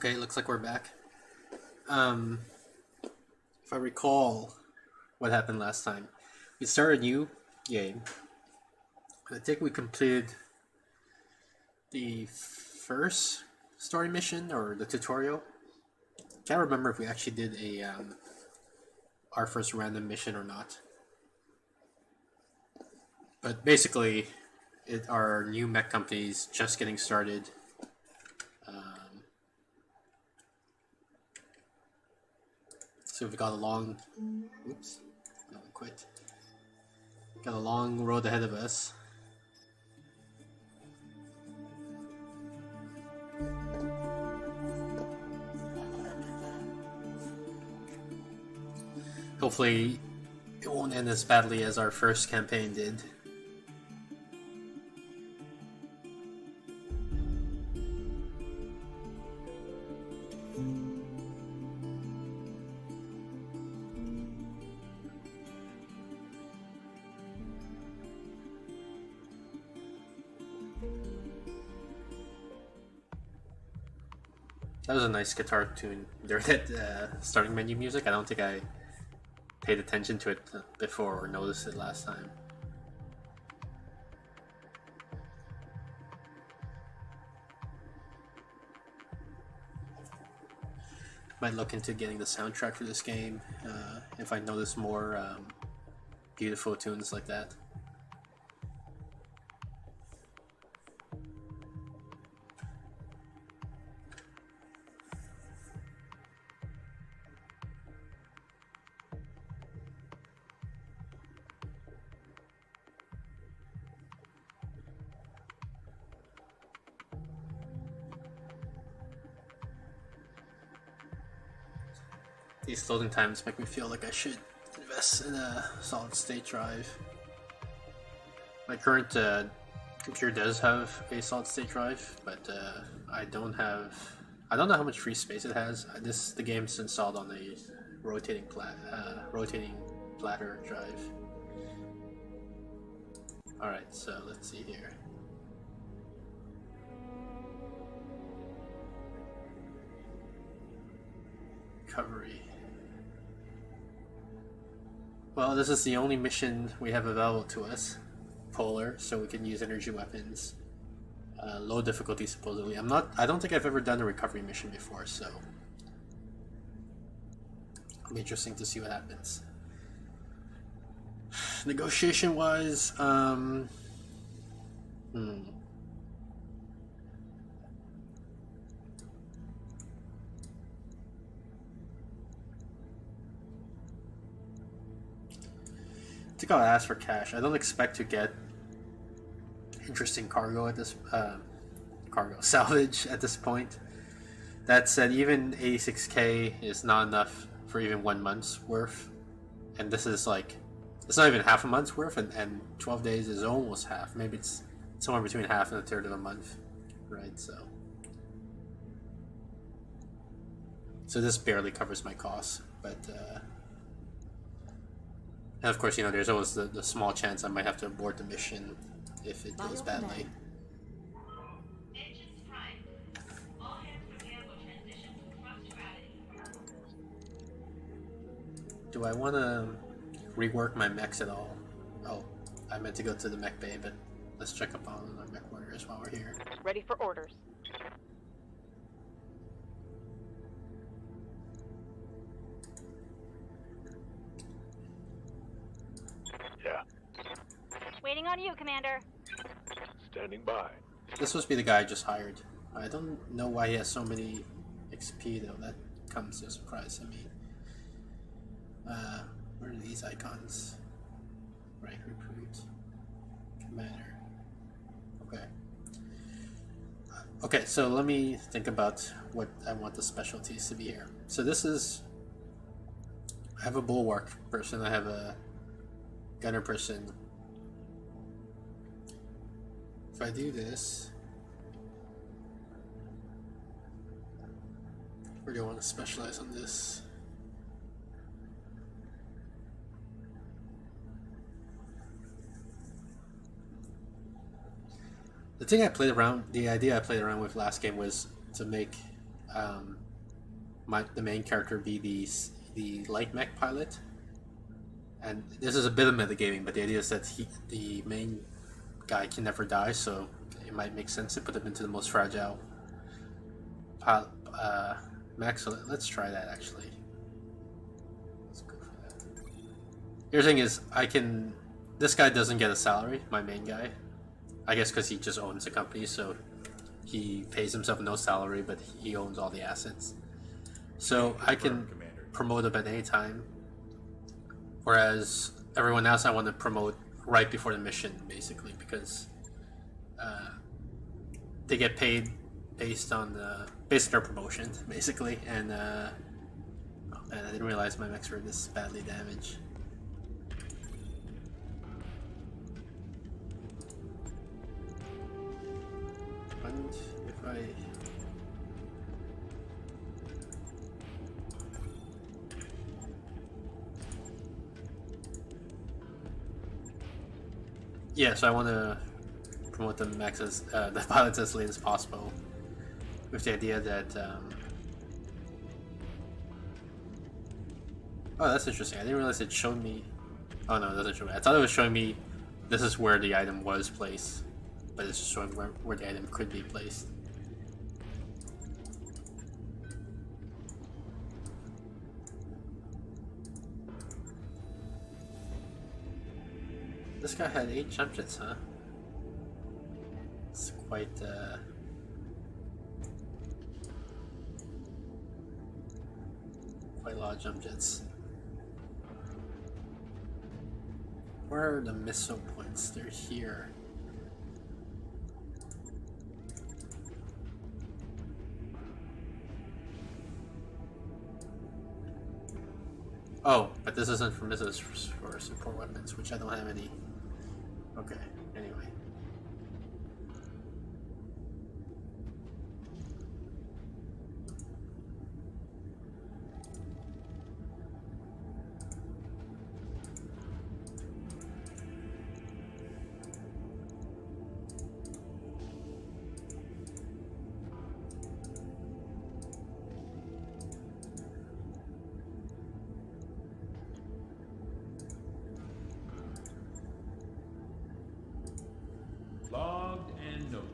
Okay, looks like we're back. Um, if I recall what happened last time, we started a new game. I think we completed the first story mission or the tutorial. Can't remember if we actually did our first random mission or not. But basically, our new mech company is just getting started. So we've got a long... Oops. No, quit. Got a long road ahead of us. Hopefully, it won't end as badly as our first campaign did. That was a nice guitar tune during that starting menu music. I don't think I paid attention to it before or noticed it last time. Might look into getting the soundtrack for this game if I notice more beautiful tunes like that. These loading times make me feel like I should invest in a solid state drive. My current computer does have a solid state drive, but I don't know how much free space it has. The game's installed on a rotating platter drive. All right, so let's see here. Recovery. Well, this is the only mission we have available to us. Polar, so we can use energy weapons. Low difficulty, supposedly. I don't think I've ever done a recovery mission before, so it'll be interesting to see what happens. Negotiation-wise, I think I'll ask for cash. I don't expect to get interesting cargo at this cargo salvage at this point. That said, even 86k is not enough for even 1 month's worth, and this is like it's not even half a month's worth, and 12 days is almost half. Maybe it's somewhere between half and a third of a month, right? So this barely covers my costs, but. And of course, there's always the small chance I might have to abort the mission if it goes badly. Engines prime. All hands prepare for transition to thrust gravity. Do I want to rework my mechs at all? Oh, I meant to go to the mech bay, but let's check up on the mech warriors while we're here. Ready for orders. Yeah. Waiting on you, Commander. Standing by. This must be the guy I just hired. I don't know why he has so many XP though. That comes as a surprise to me. Where are these icons? Rank recruit. Commander. Okay. Okay, so let me think about what I want the specialties to be here. So this is... I have a bulwark person, I have a gunner person. If I do this, or do I want to specialize on this? The idea I played around with last game was to make the main character be the light mech pilot. And this is a bit of metagaming, but the idea is that the main guy can never die, so it might make sense to put him into the most fragile mech. So let's try that actually. Let's go for that. Here's the thing is, this guy doesn't get a salary, my main guy. I guess because he just owns the company, so he pays himself no salary, but he owns all the assets. So I can promote him at any time. Whereas everyone else I want to promote right before the mission, basically, because they get paid based on their promotion, basically. And oh man, I didn't realize my mechs were this badly damaged. And if I yeah, so I want to promote the mechs as the pilots as late as possible, with the idea that oh, that's interesting. I didn't realize it showed me. Oh no, it doesn't show me. I thought it was showing me this is where the item was placed, but it's just showing where the item could be placed. This guy had 8 jump jets, huh? It's quite a lot of jump jets. Where are the missile points? They're here. Oh, but this isn't for missiles, for support weapons, which I don't have any. Okay, anyway. Logged and noted.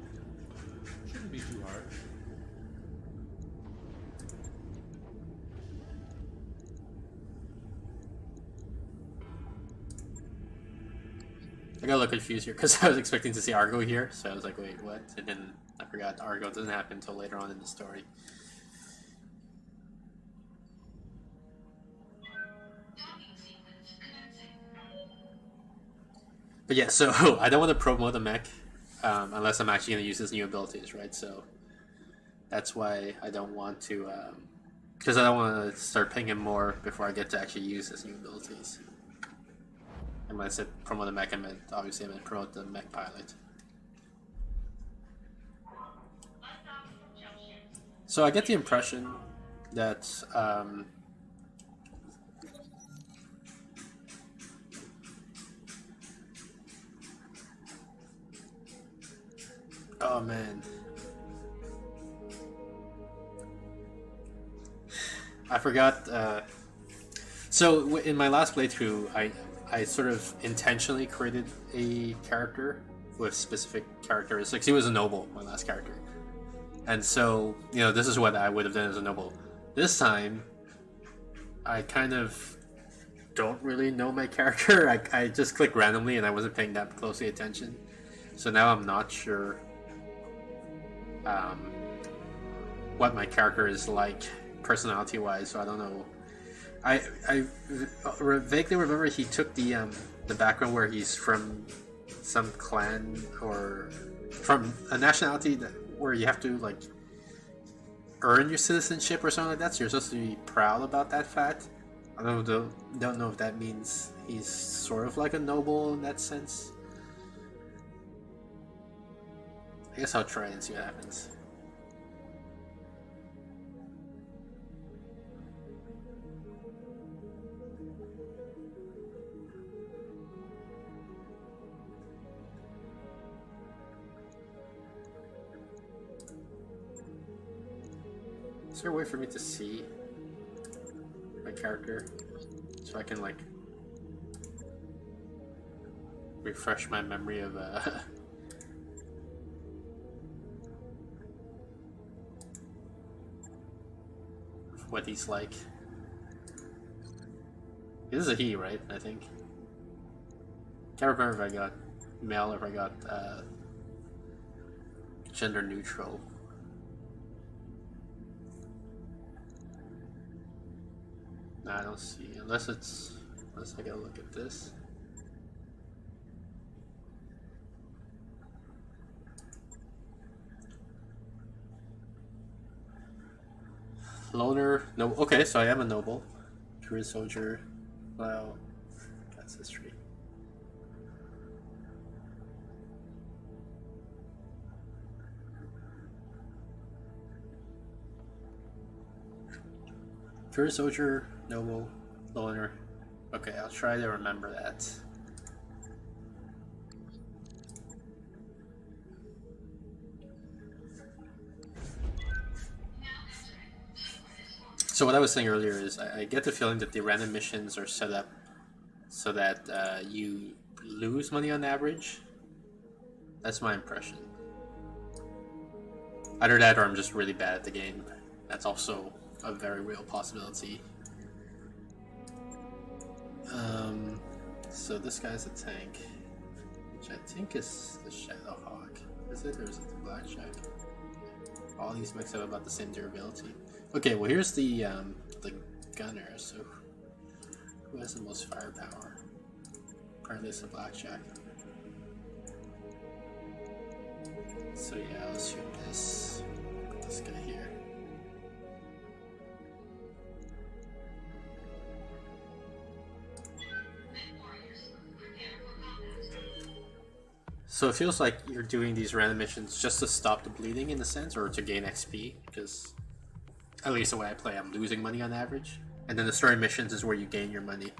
Shouldn't be too hard. I got a little confused here because I was expecting to see Argo here, so I was like, wait, what? And then I forgot Argo doesn't happen until later on in the story. But yeah, so I don't want to promote the mech unless I'm actually going to use his new abilities, right? So that's why I don't want to, because I don't want to start paying him more before I get to actually use his new abilities. And when I said promote the mech, I meant, obviously I meant promote the mech pilot. So I get the impression that oh man, I forgot. So in my last playthrough, I sort of intentionally created a character with specific characteristics. He was a noble, my last character. And so, you know, this is what I would have done as a noble. This time, I kind of don't really know my character. I just clicked randomly and I wasn't paying that closely attention. So now I'm not sure what my character is like personality-wise, so I don't know. I vaguely remember he took the background where he's from some clan or from a nationality where you have to like earn your citizenship or something like that. So you're supposed to be proud about that fact. I don't know if that means he's sort of like a noble in that sense. I guess I'll try and see what happens. Is there a way for me to see my character so I can like refresh my memory of what he's like? This is a he, right? I think. Can't remember if I got male or if I got gender neutral. Nah, I don't see. Unless I gotta look at this. Loner. No. Okay, so I am a noble. Career soldier. Well, that's history. Career soldier, noble, loner. Okay, I'll try to remember that. So what I was saying earlier is I get the feeling that the random missions are set up so that you lose money on average. That's my impression. Either that or I'm just really bad at the game. That's also a very real possibility. So this guy's a tank, which I think is the Shadowhawk. Is it, or is it the Blackjack? All these mix up about the same durability. Okay, well here's the gunner. So who has the most firepower? Apparently it's the Blackjack. So yeah, I'll assume this. Put this guy here. So it feels like you're doing these random missions just to stop the bleeding in a sense, or to gain XP, because at least the way I play, I'm losing money on average. And then the story missions is where you gain your money.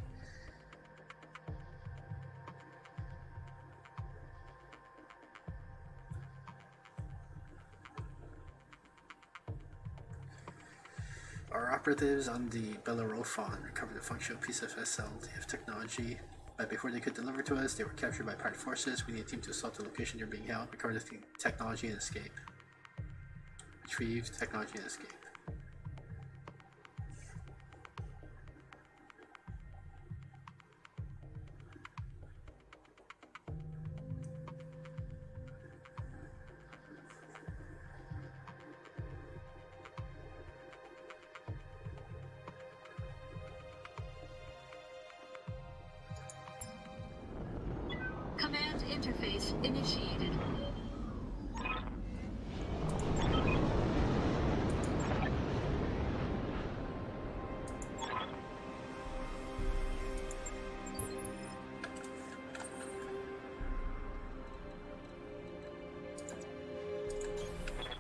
Our operatives on the Bellerophon recovered a functional piece of SLTF technology, but before they could deliver to us, they were captured by pirate forces. We need a team to assault the location they're being held, recover the technology, and escape. Retrieve technology and escape. Command interface initiated.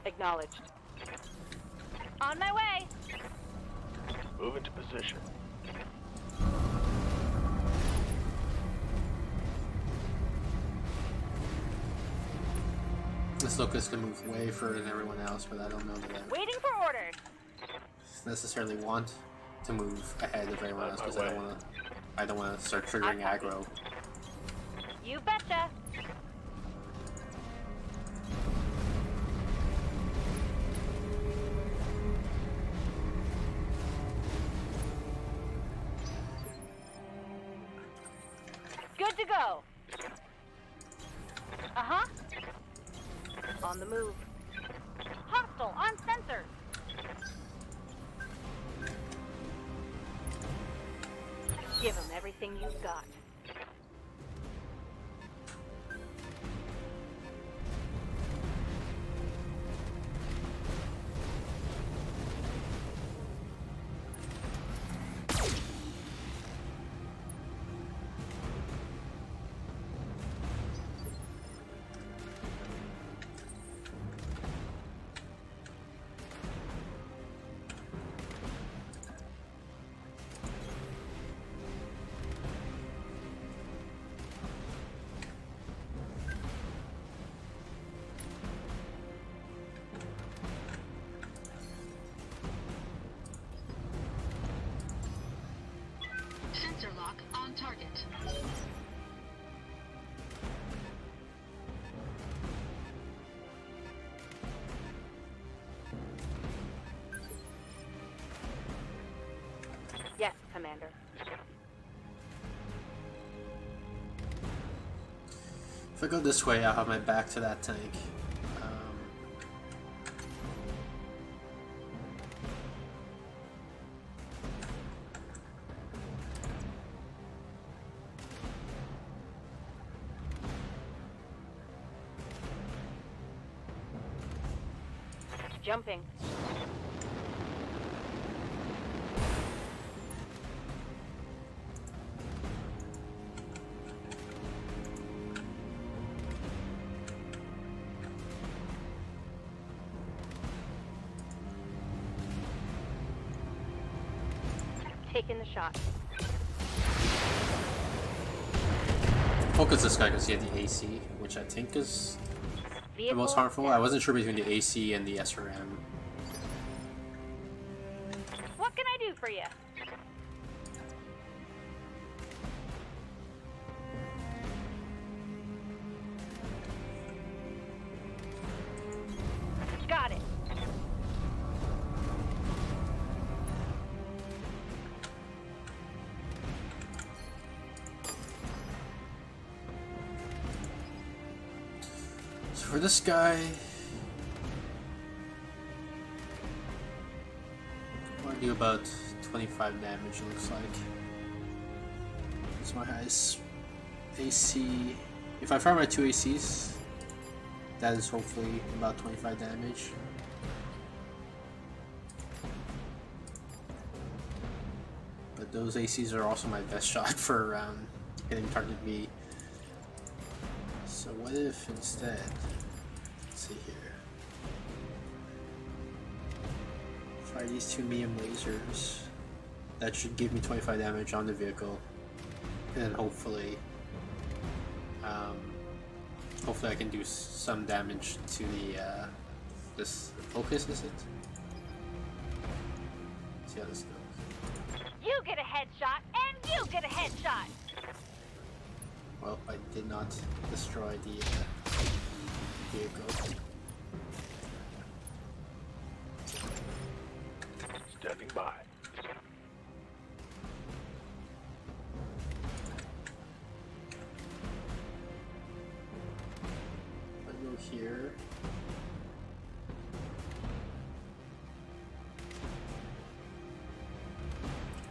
Acknowledged. On my way. Move into position. This locust can move way further than everyone else, but I don't know that Waiting for orders. I necessarily want to move ahead of everyone else because I don't want to start triggering aggro. You betcha. Good to go. Uh-huh. On the move. Hostile on sensor. Give them everything you've got. Sensor lock on target. Yes, Commander. If I go this way, I'll have my back to that tank. Jumping. Taking the shot. Focus this guy because he had the AC, which I think is the most harmful. I wasn't sure between the AC and the SRM. What can I do for you? Got it. So for this guy, I want to do about 25 damage, it looks like. That's my highest AC. If I fire my 2 ACs, that is hopefully about 25 damage. But those ACs are also my best shot for hitting target B. So what if instead, let's see here, fire these 2 medium lasers, that should give me 25 damage on the vehicle, and then hopefully I can do some damage to the this focus, is it? Let's see how this goes. You get a headshot, and you get a headshot. Well, I did not destroy the vehicle. Stepping by. I go here.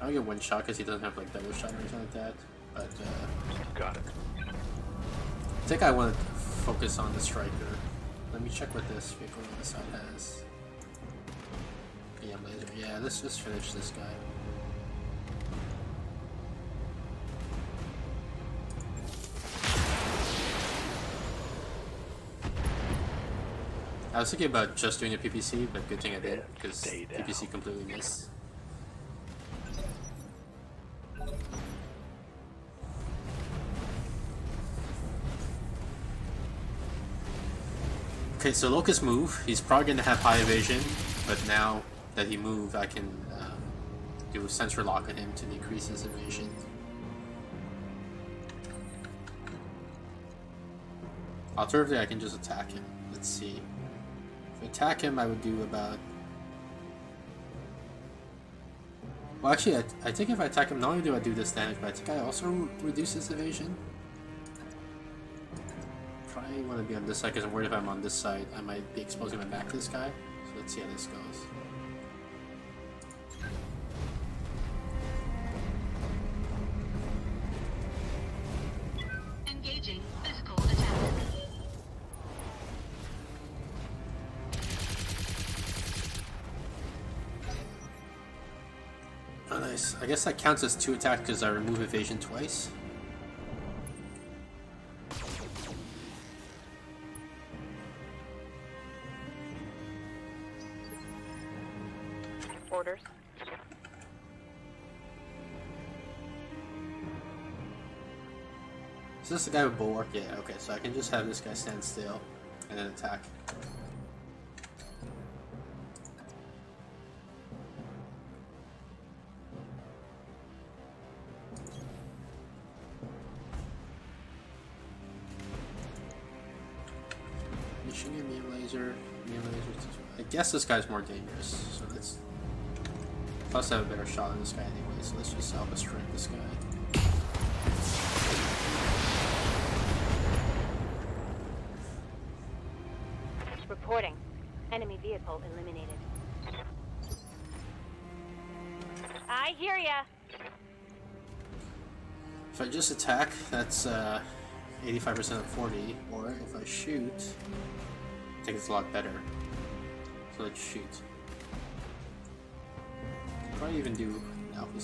I'll get one shot because he doesn't have like double shot or anything like that. But Got it. I think I want to focus on the striker. Let me check what this vehicle on the side has. Yeah, laser. Yeah, let's just finish this guy. I was thinking about just doing a PPC, but good thing I did, because Stay down. PPC completely missed. Okay, so Locust move. He's probably going to have high evasion, but now that he moved, I can do a sensor lock on him to decrease his evasion. Alternatively, I can just attack him. Let's see. If I attack him, I would do about... Well, actually, I think if I attack him, not only do I do this damage, but I think I also reduce his evasion. Probably want to be on this side, because I'm worried if I'm on this side, I might be exposing my back to this guy. So let's see how this goes. Engaging physical attack. Oh, nice. I guess that counts as 2 attacks because I remove evasion twice. Orders. Is this the guy with bulwark? Yeah, okay, so I can just have this guy stand still and then attack. a beam laser. I guess this guy's more dangerous, so let's. Plus, I have a better shot on this guy anyway, so let's just alpha strike this guy. Reporting. Enemy vehicle eliminated. I hear ya. If I just attack, that's 85% of 40, or if I shoot, I think it's a lot better. So let's shoot. Probably even do alpha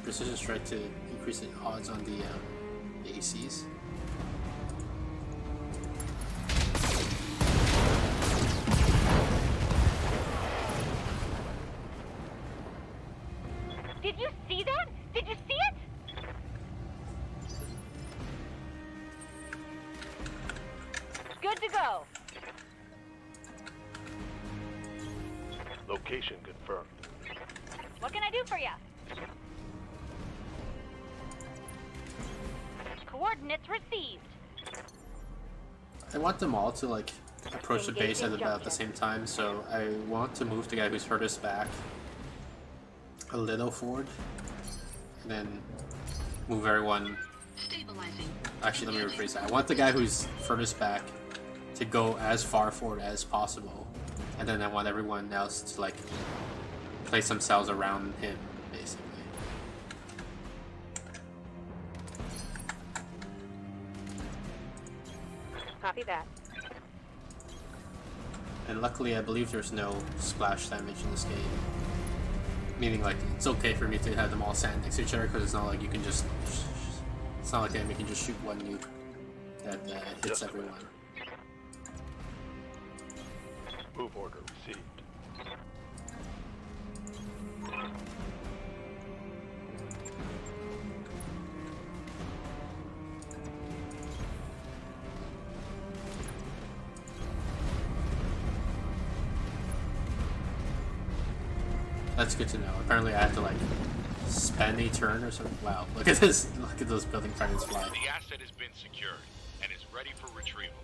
precision strike to increase the odds on the ACs. Did you see that? Did you see it? Good to go. Location confirmed. What can I do for you? Coordinates received. I want them all to like approach the base at about the same time, so I want to move the guy who's furthest back a little forward, and then move everyone. Stabilizing. Actually, let me rephrase that. I want the guy who's furthest back to go as far forward as possible, and then I want everyone else to like place themselves around him, basically. Copy that. And luckily, I believe there's no splash damage in this game. Meaning, like, it's okay for me to have them all stand next to each other, because it's not like you can just... It's not like the enemy can just shoot one nuke that hits everyone. Move order received. That's good to know. Apparently I have to like spend a turn or something. Wow, look at this. Look at those building fragments fly. The asset has been secured and is ready for retrieval.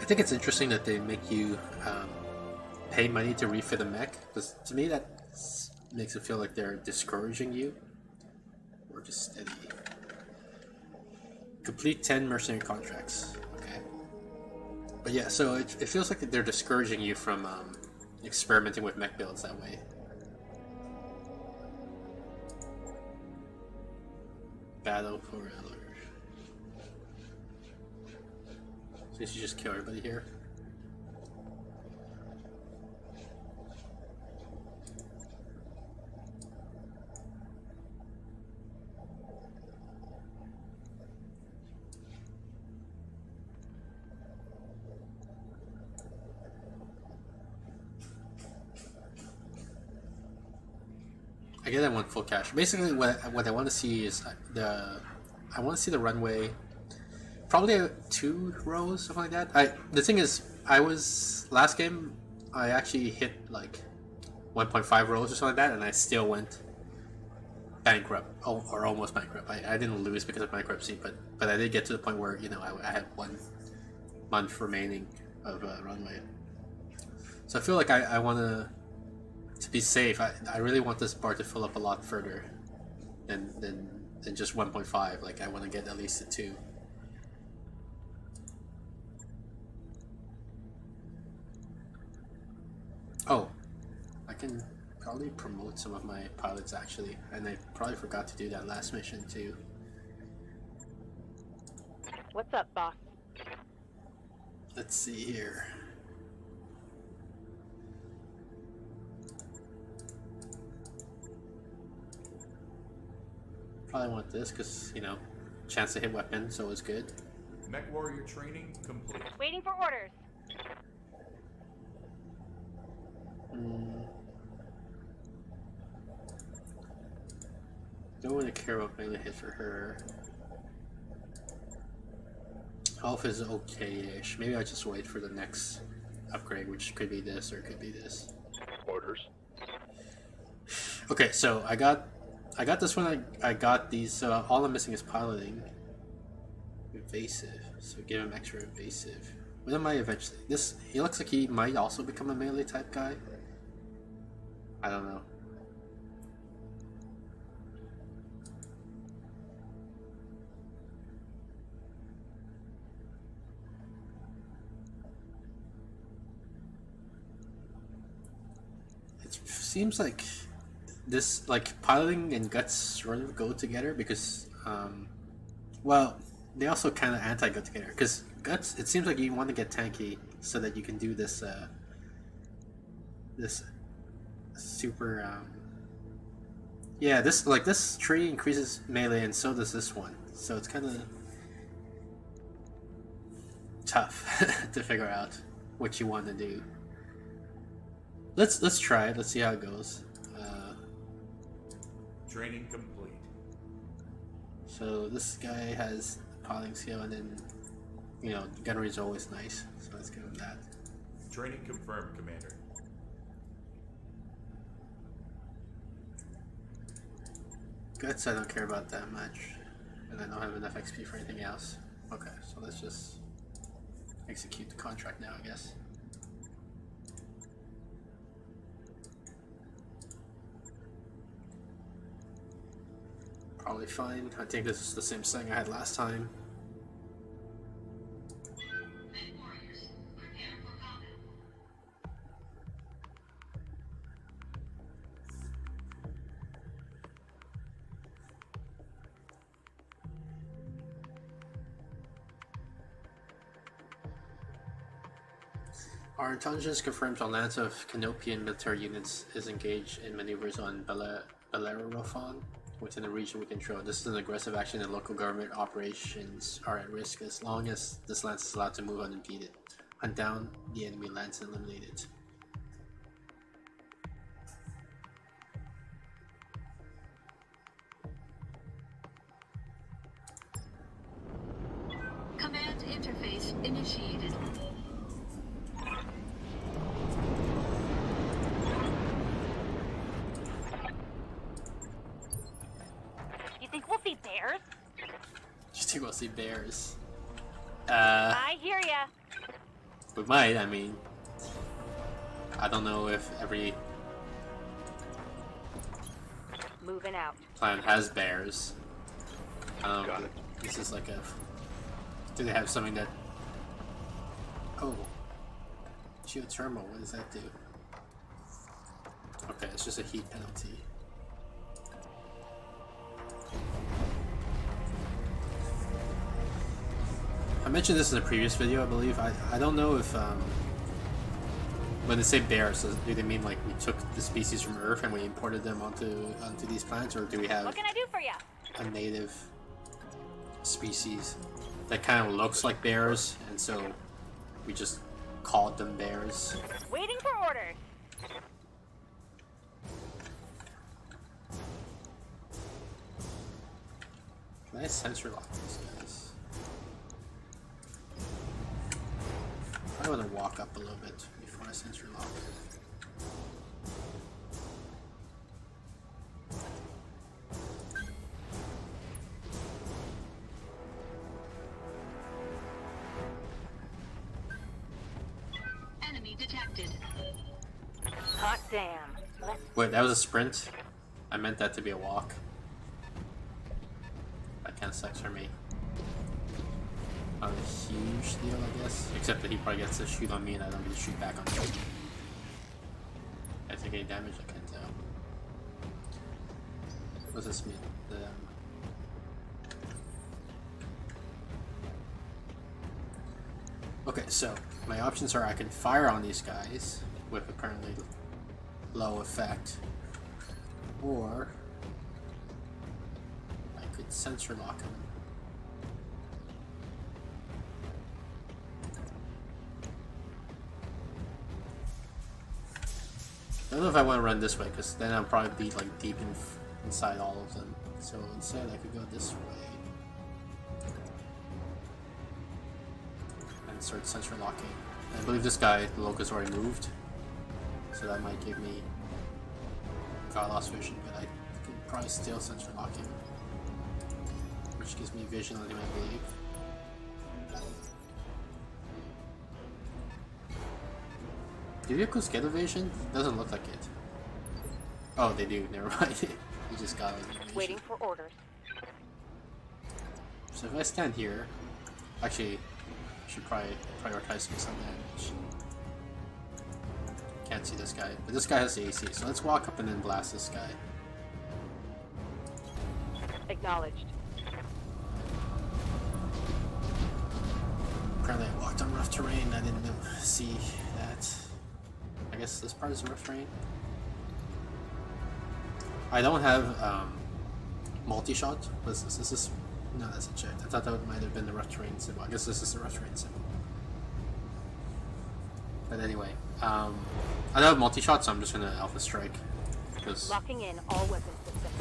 I think it's interesting that they make you pay money to refit a mech, because to me that makes it feel like they're discouraging you. Or just steady. Complete 10 mercenary contracts. Okay. But yeah, so it feels like they're discouraging you from experimenting with mech builds that way. Battle for Eller. So you should just kill everybody here. I get that one full cache. Basically, what I want to see is I want to see the runway. Probably 2 rows, something like that. The thing is, last game, I actually hit like 1.5 rows or something like that, and I still went bankrupt, or almost bankrupt. I didn't lose because of bankruptcy, but I did get to the point where, you know, I had 1 month remaining of runway. So I feel like I want to be safe. I really want this bar to fill up a lot further than just 1.5. Like, I want to get at least a 2. Oh, I can probably promote some of my pilots actually, and I probably forgot to do that last mission too. What's up, boss? Let's see here. Probably want this because, you know, chance to hit weapon, so it's good. Mech warrior training complete. Waiting for orders. Don't really care about melee hit for her. Health is okay-ish. Maybe I just wait for the next upgrade, which could be this or could be this. Orders. Okay, so I got this one. I got these. So all I'm missing is piloting. Evasive. So give him extra evasive. When am I eventually? This he looks like he might also become a melee type guy. I don't know. It seems like this, like piloting and guts sort of go together because, well, they also kind of anti-go together because guts. It seems like you want to get tanky so that you can do this, this super, yeah, this tree increases melee and so does this one. So it's kind of tough to figure out what you want to do. Let's try it. Let's see how it goes. Training complete. So this guy has piloting skill, and then gunnery is always nice. So let's give him that. Training confirmed, Commander. Guts I don't care about that much, and I don't have enough XP for anything else. Okay, so let's just execute the contract now, I guess. Probably fine. I think this is the same thing I had last time. Warriors, prepare for combat. Our intelligence confirms a lance of Canopian military units is engaged in maneuvers on Bellerophon within the region we control. This is an aggressive action and local government operations are at risk as long as this lance is allowed to move unimpeded. Hunt down the enemy lance and eliminate it. Command interface initiated. You think we'll see bears? You think we'll see bears? I hear ya. We might, I mean. I don't know if every Moving out. planet has bears. I don't know Got if it. this is like a... Do they have something that... Oh. Geothermal, what does that do? Okay, it's just a heat penalty. I mentioned this in a previous video, I believe. I don't know if, when they say bears, do they mean like we took the species from Earth and we imported them onto these planets, or do we have What can I do for ya? a native species that kind of looks like bears, and so we just called them bears? Waiting for orders. Can I sensor lock these guys? I want to walk up a little bit before I sensor lock. Enemy detected. Hot damn. Wait, that was a sprint? I meant that to be a walk. That kind of sucks for me. Not a huge deal, I guess. Except that he probably gets to shoot on me and I don't get to shoot back on him. I take any damage, I can't tell. What does this mean? Okay, so my options are I can fire on these guys with apparently low effect, or I could sensor lock them. I don't know if I want to run this way, because then I'll probably be like deep inside all of them. So instead I could go this way. And start sensor locking. I believe this guy, the locust, already moved. So that might give me... I lost vision, but I can probably still sensor lock him. Which gives me vision on him, I believe. Do vehicles get evasion? Doesn't look like it. Oh, they do. Never mind. You just got like evasion. Waiting for orders. So if I stand here, actually, I should probably prioritize some damage. Can't see this guy, but this guy has the AC, so let's walk up and then blast this guy. Acknowledged. Apparently I walked on rough terrain, I didn't see that. I guess this part is rough terrain. I don't have multi-shot. What's this? This is... No, that's a check. I thought that might have been the rough terrain symbol. I guess this is the rough terrain symbol. But anyway, I don't have multi-shot, so I'm just gonna alpha strike. Because Locking in all weapon systems.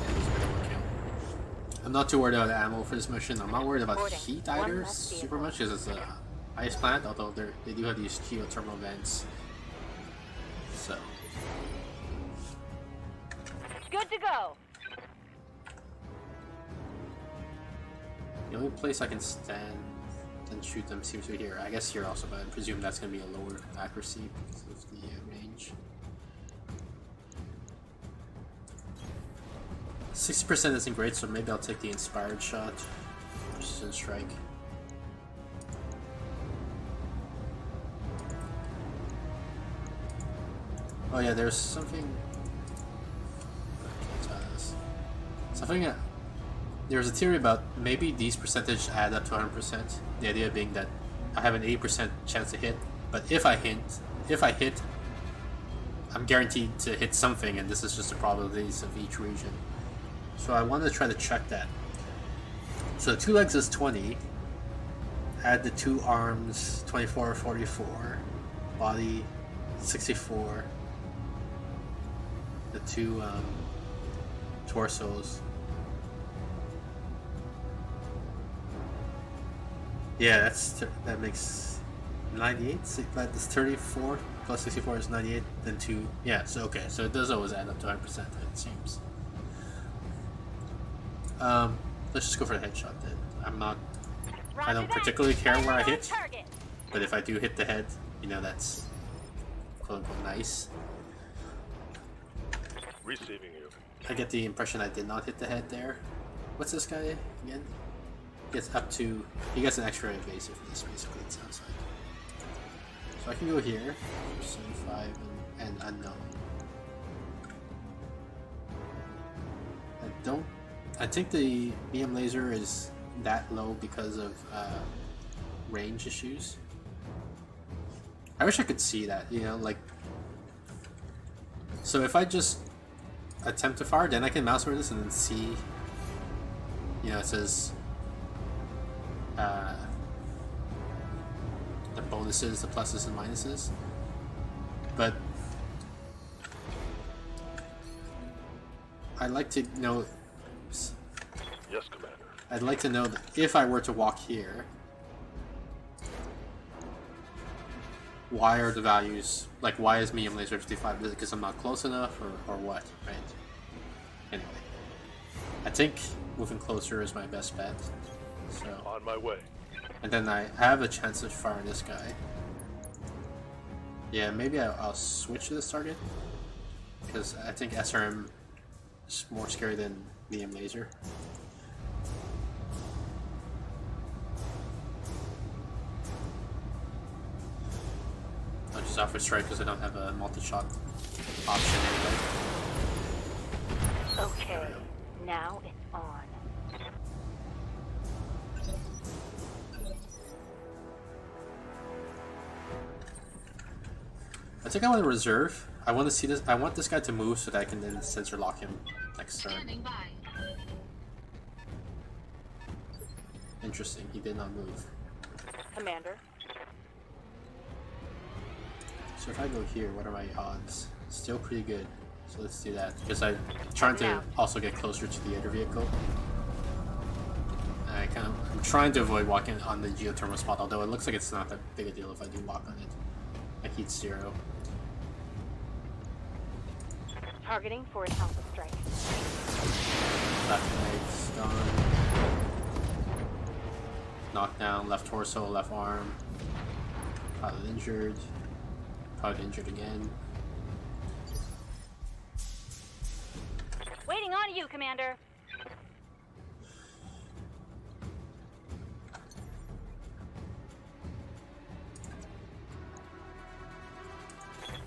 it was a bit of a kill. I'm not too worried about ammo for this mission. I'm not worried about Reporting. heat One either less vehicle. super much, because it's a ice plant, although they do have these geothermal vents. So, Good to go. the only place I can stand and shoot them seems to be here. I guess here also, but I presume that's going to be a lower accuracy because of the range. 60% isn't great, so maybe I'll take the inspired shot. Precision strike. Oh yeah, there's something... Something... There's a theory about maybe these percentages add up to 100%. The idea being that I have an 80% chance to hit, but if I hit, I'm guaranteed to hit something, and this is just the probabilities of each region. So I wanted to try to check that. So 2 legs is 20. Add the 2 arms, 24, 44. Body, 64. The 2 torsos. Yeah, that makes 98. So that's 34 plus 64 is 98. Then 2. Yeah. So okay. So it does always add up to 100%. It seems. Let's just go for the headshot then. I don't particularly care where I hit, Target. but if I do hit the head, you know, that's quote unquote nice. Receiving you. I get the impression I did not hit the head there. What's this guy again? He gets an extra evasiveness, basically, it sounds like. So I can go here, 75 and unknown. I think the BM laser is that low because of range issues. I wish I could see that, you know, like... So if I just attempt to fire, then I can mouse over this and then see, you know, it says the bonuses, the pluses and minuses, but I'd like to know. Yes, Commander. I'd like to know that if I were to walk here, why are the values, like why is medium laser 55? Is it because I'm not close enough or what, right? Anyway, I think moving closer is my best bet. So, On my way. and then I have a chance of firing this guy. Yeah, maybe I'll switch to this target, because I think SRM is more scary than medium laser. I'll just offer strike because I don't have a multi-shot option anyway. Okay, now it's on. I think I want to reserve. I want to see this. I want this guy to move so that I can then sensor lock him next turn. Standing by. Interesting. He did not move. Commander. So if I go here, what are my odds? Still pretty good. So let's do that. Because I'm trying to also get closer to the other vehicle. I'm trying to avoid walking on the geothermal spot, although it looks like it's not that big a deal if I do walk on it. My heat's 0. Targeting for an alpha strike. Left leg's gone. Knockdown, left torso, left arm. Pilot injured. Pilot injured again. Waiting on you, Commander.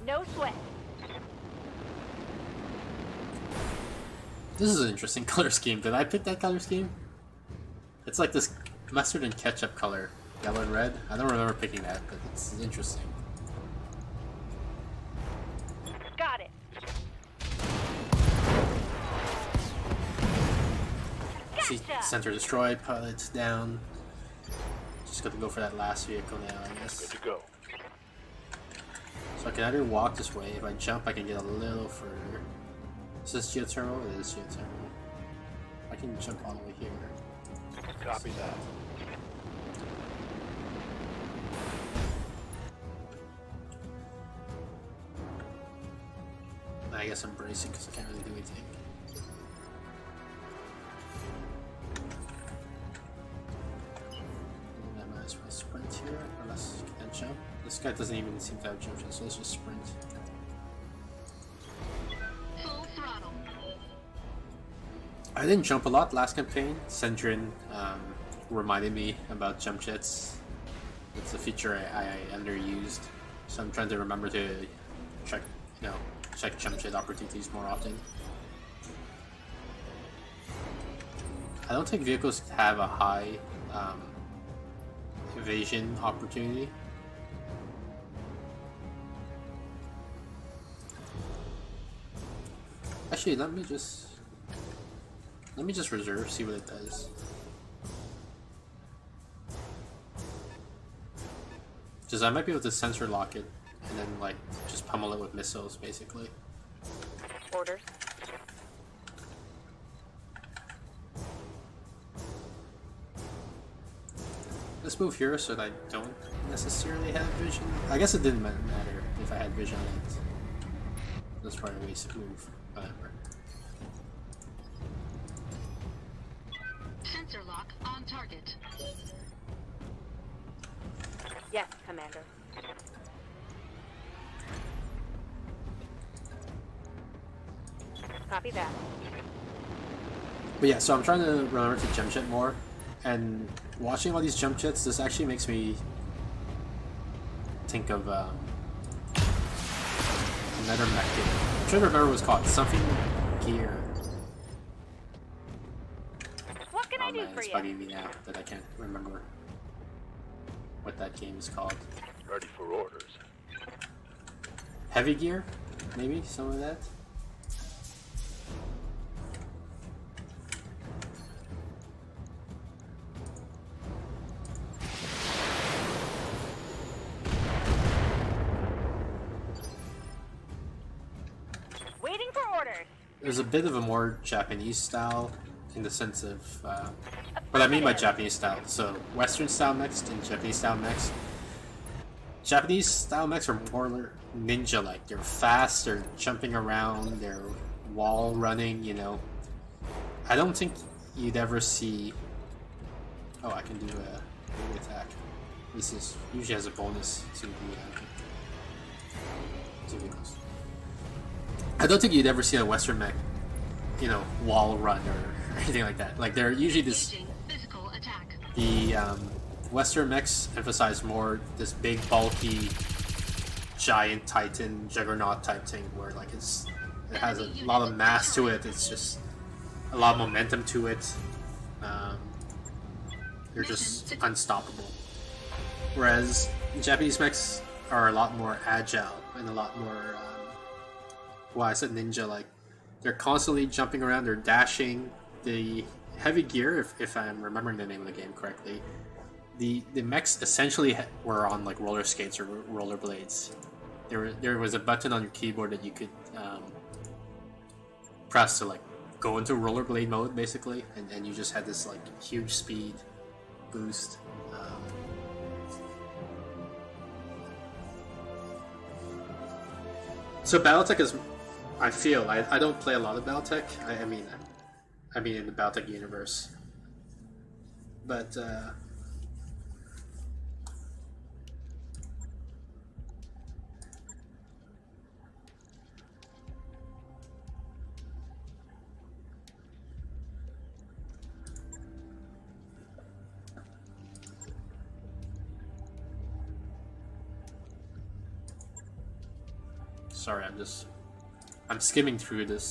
No sweat. This is an interesting color scheme. Did I pick that color scheme? It's like this mustard and ketchup color. Yellow and red. I don't remember picking that, but it's interesting. Got it. See, center destroyed, pilots down. Just got to go for that last vehicle now, I Good guess. to go. So I can either walk this way. If I jump, I can get a little further. Is this geothermal? It is geothermal. I can jump all the way here. Copy that. I guess I'm bracing because I can't really do anything. And I might as well sprint here, unless you can jump. This guy doesn't even seem to have jump yet, so let's just sprint. Full throttle. I didn't jump a lot last campaign. Sendrin reminded me about jump jets. It's a feature I underused, so I'm trying to remember to check, check jump jet opportunities more often. I don't think vehicles have a high evasion opportunity. Actually, let me just reserve, see what it does. Because I might be able to sensor lock it and then like just pummel it with missiles, basically. Orders. Let's move here so that I don't necessarily have vision. I guess it didn't matter if I had vision on it. That's probably a wasted move. Whatever. Sensor lock on target. Yes, Commander. Copy that. But yeah, so I'm trying to remember to jump jet more, and watching all these jump jets, this actually makes me think of another mech game. I'm trying to remember what it's called. Something Gear. What can I do Man, for it's you? bugging me now that I can't remember what that game is called. Ready for orders. Heavy Gear? Maybe? Some of that? Waiting for orders. There's a bit of a more Japanese style in the sense of what I mean by Japanese style. So Western style mechs and Japanese style mechs. Japanese style mechs are more ninja-like. They're fast, they're jumping around, they're wall running, I don't think you'd ever see... Oh, I can do a melee attack. This is usually has a bonus to the vehicles. I don't think you'd ever see a Western mech, wall run or anything like that. Like, they're usually this... Engaging physical attack. The Western mechs emphasize more this big, bulky, giant Titan, Juggernaut type thing, where like it has a lot of mass to it. It's just a lot of momentum to it. They're just unstoppable. Whereas Japanese mechs are a lot more agile and a lot more. Well, I said ninja. Like they're constantly jumping around. They're dashing. The Heavy Gear, if I'm remembering the name of the game correctly, the mechs essentially were on like roller skates or roller blades. there was a button on your keyboard that you could press to like go into rollerblade mode basically, and you just had this like huge speed boost. So BattleTech is, I feel, I don't play a lot of BattleTech. I mean in the BattleTech universe, but sorry, I'm skimming through the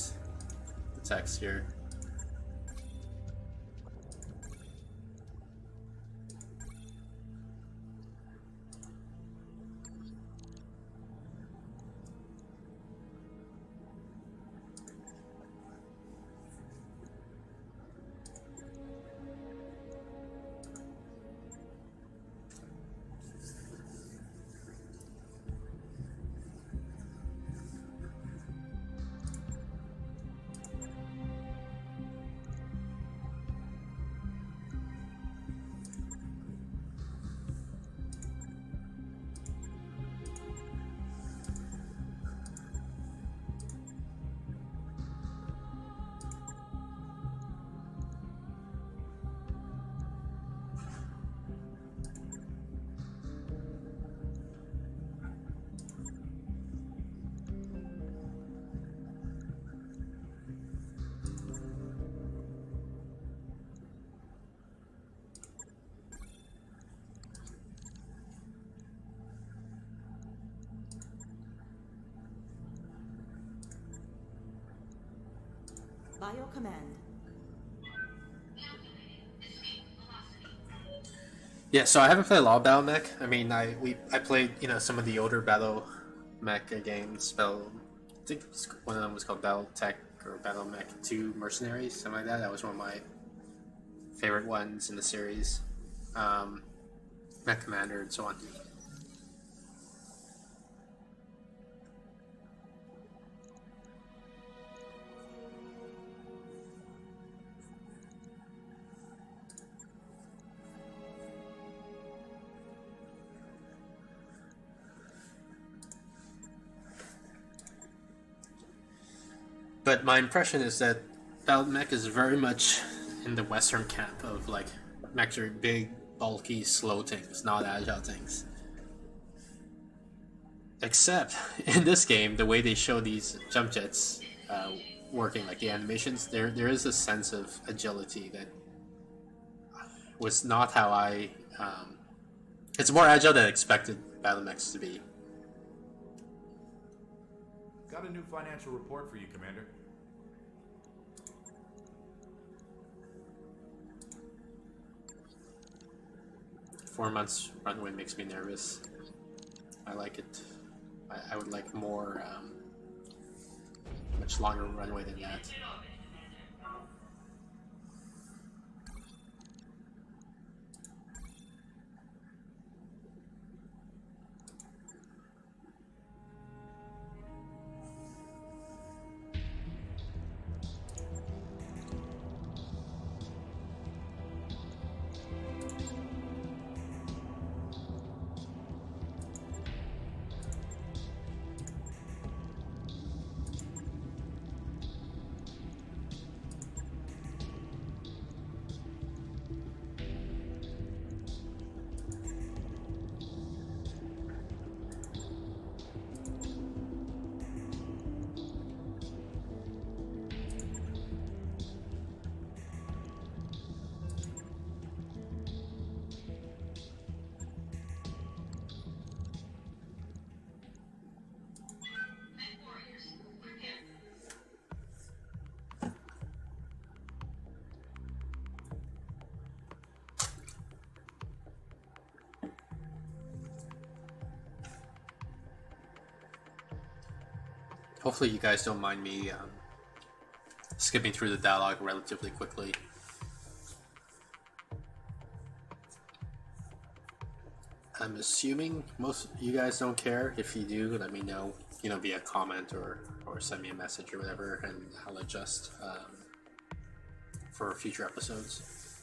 text here. Bio command. Yeah, so I haven't played a lot of BattleMech. I mean, I played some of the older BattleMech games. I think one of them was called BattleTech or BattleMech 2 Mercenaries, something like that. That was one of my favorite ones in the series. Mech Commander and so on. But my impression is that BattleMech is very much in the Western camp of like mechs are big, bulky, slow things, not agile things. Except in this game, the way they show these jump jets working, like the animations, there is a sense of agility that was not how I. It's more agile than I expected BattleMechs to be. Got a new financial report for you, Commander. Four months runway makes me nervous. I like it. I would like more, much longer runway than that. Hopefully you guys don't mind me skipping through the dialogue relatively quickly. I'm assuming most you guys don't care. If you do, let me know, via comment or send me a message or whatever, and I'll adjust for future episodes.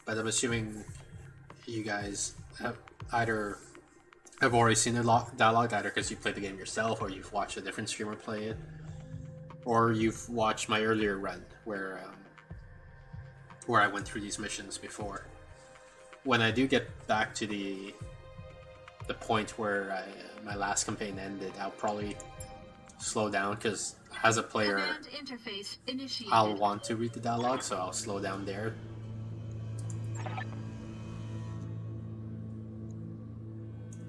But I'm assuming you guys have already seen the dialogue, either because you played the game yourself, or you've watched a different streamer play it, or you've watched my earlier run where I went through these missions before. When I do get back to the point where my last campaign ended, I'll probably slow down, because as a player, Command interface initiated. I'll want to read the dialogue, so I'll slow down there.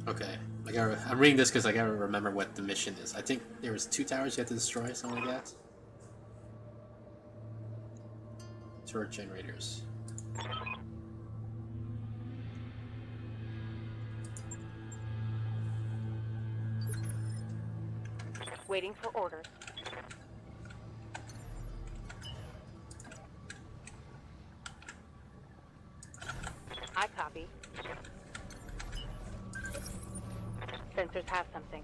Okay, I'm reading this because I gotta remember what the mission is. I think there was 2 towers you had to destroy, something like that. Turret generators. Waiting for orders. I copy. Sensors have something.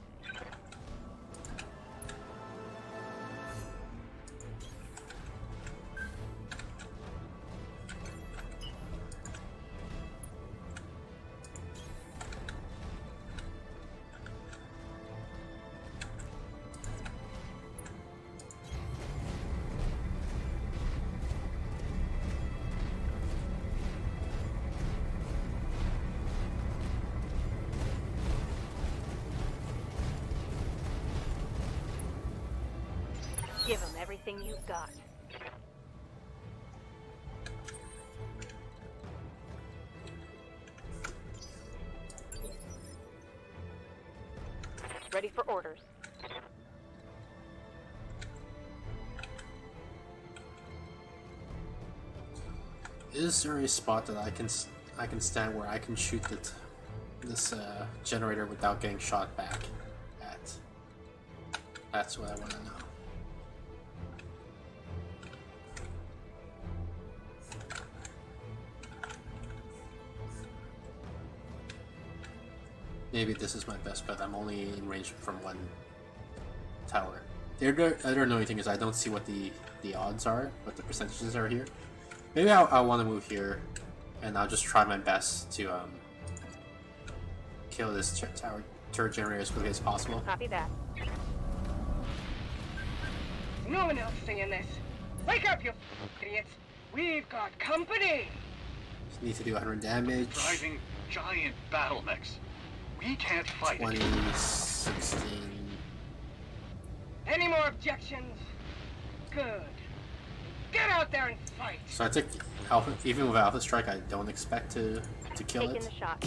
Give them everything you've got. Ready for orders. Is there a spot that I can stand where I can shoot this generator without getting shot back at? That's what I want to know. Maybe this is my best bet. I'm only in range from 1 tower. The other annoying thing is I don't see what the odds are, what the percentages are here. Maybe I want to move here, and I'll just try my best to kill this tower turret generator as quickly as possible. Copy that. No one else singing this. Wake up, you idiots. We've got company. Just need to do 100 damage. Driving giant battle mechs. We can't fight 20, it. 16. Any more objections? Good. Get out there and fight. So I think Alpha, even with Alpha Strike, I don't expect to kill Taking it. the shot.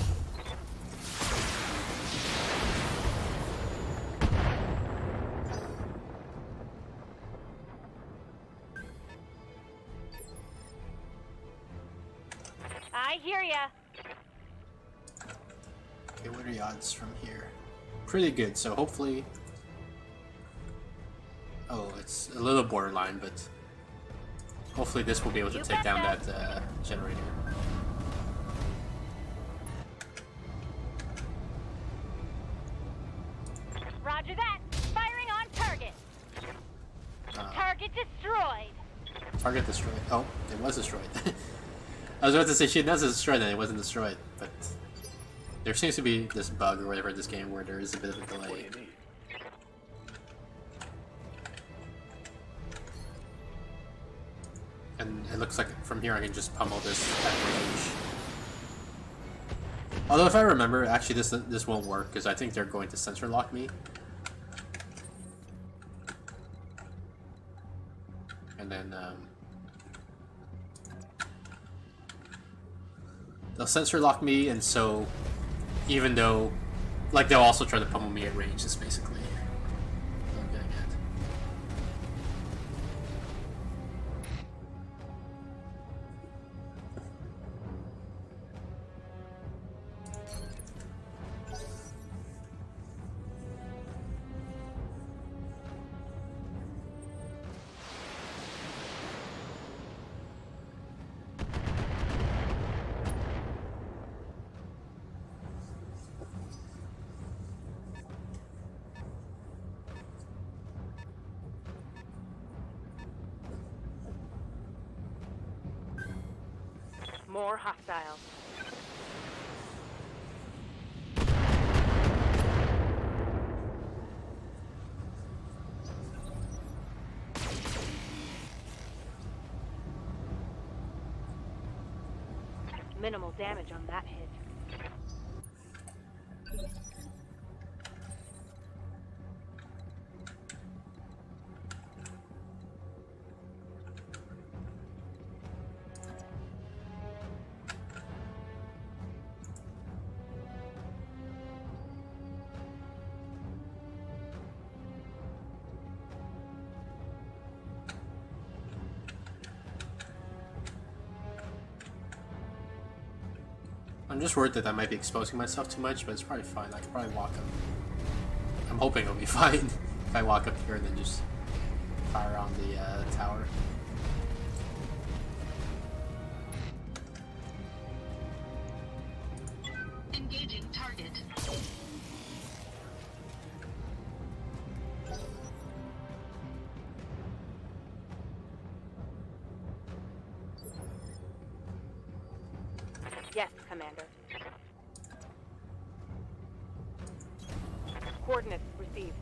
I hear ya. Okay, what are the odds from here? Pretty good, so hopefully... Oh, it's a little borderline, but hopefully this will be able to take down that generator. Roger that. Firing on target. Target destroyed. Target destroyed. Oh, it was destroyed. I was about to say she was destroyed and it wasn't destroyed, but there seems to be this bug or whatever in this game where there is a bit of a delay. What do you need? And it looks like from here I can just pummel this at range. Although if I remember, actually this won't work because I think they're going to sensor lock me. And then they'll sensor lock me, and so even though, like, they'll also try to pummel me at range, is basically what I'm getting at. More hostiles. Minimal damage on that hit. I'm just worried that I might be exposing myself too much, but it's probably fine. I can probably walk up. I'm hoping it'll be fine if I walk up here and then just fire on the tower. Engaging target. Yes, Commander. Coordinates received.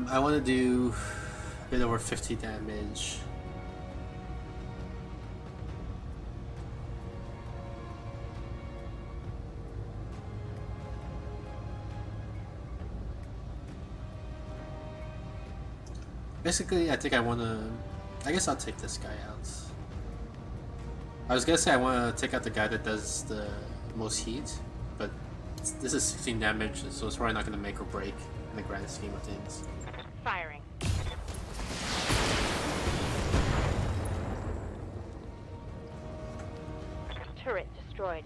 I want to do a bit over 50 damage. Basically, I think I want to... I guess I'll take this guy out. I was gonna say I want to take out the guy that does the most heat, but this is 16 damage, so it's probably not going to make or break in the grand scheme of things. Firing. Turret destroyed.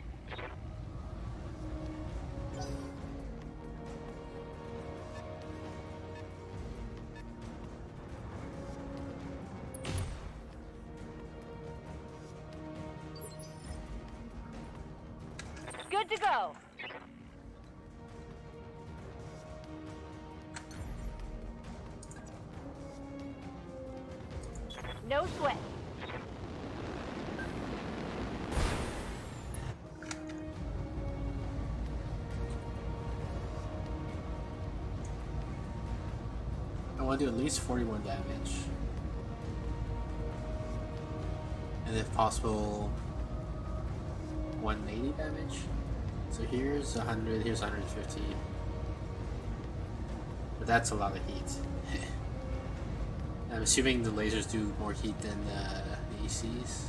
Good to go. No sweat. I want to do at least 41 damage. And if possible, 180 damage. So here's 100, here's 150. But that's a lot of heat. I'm assuming the lasers do more heat than the ECs.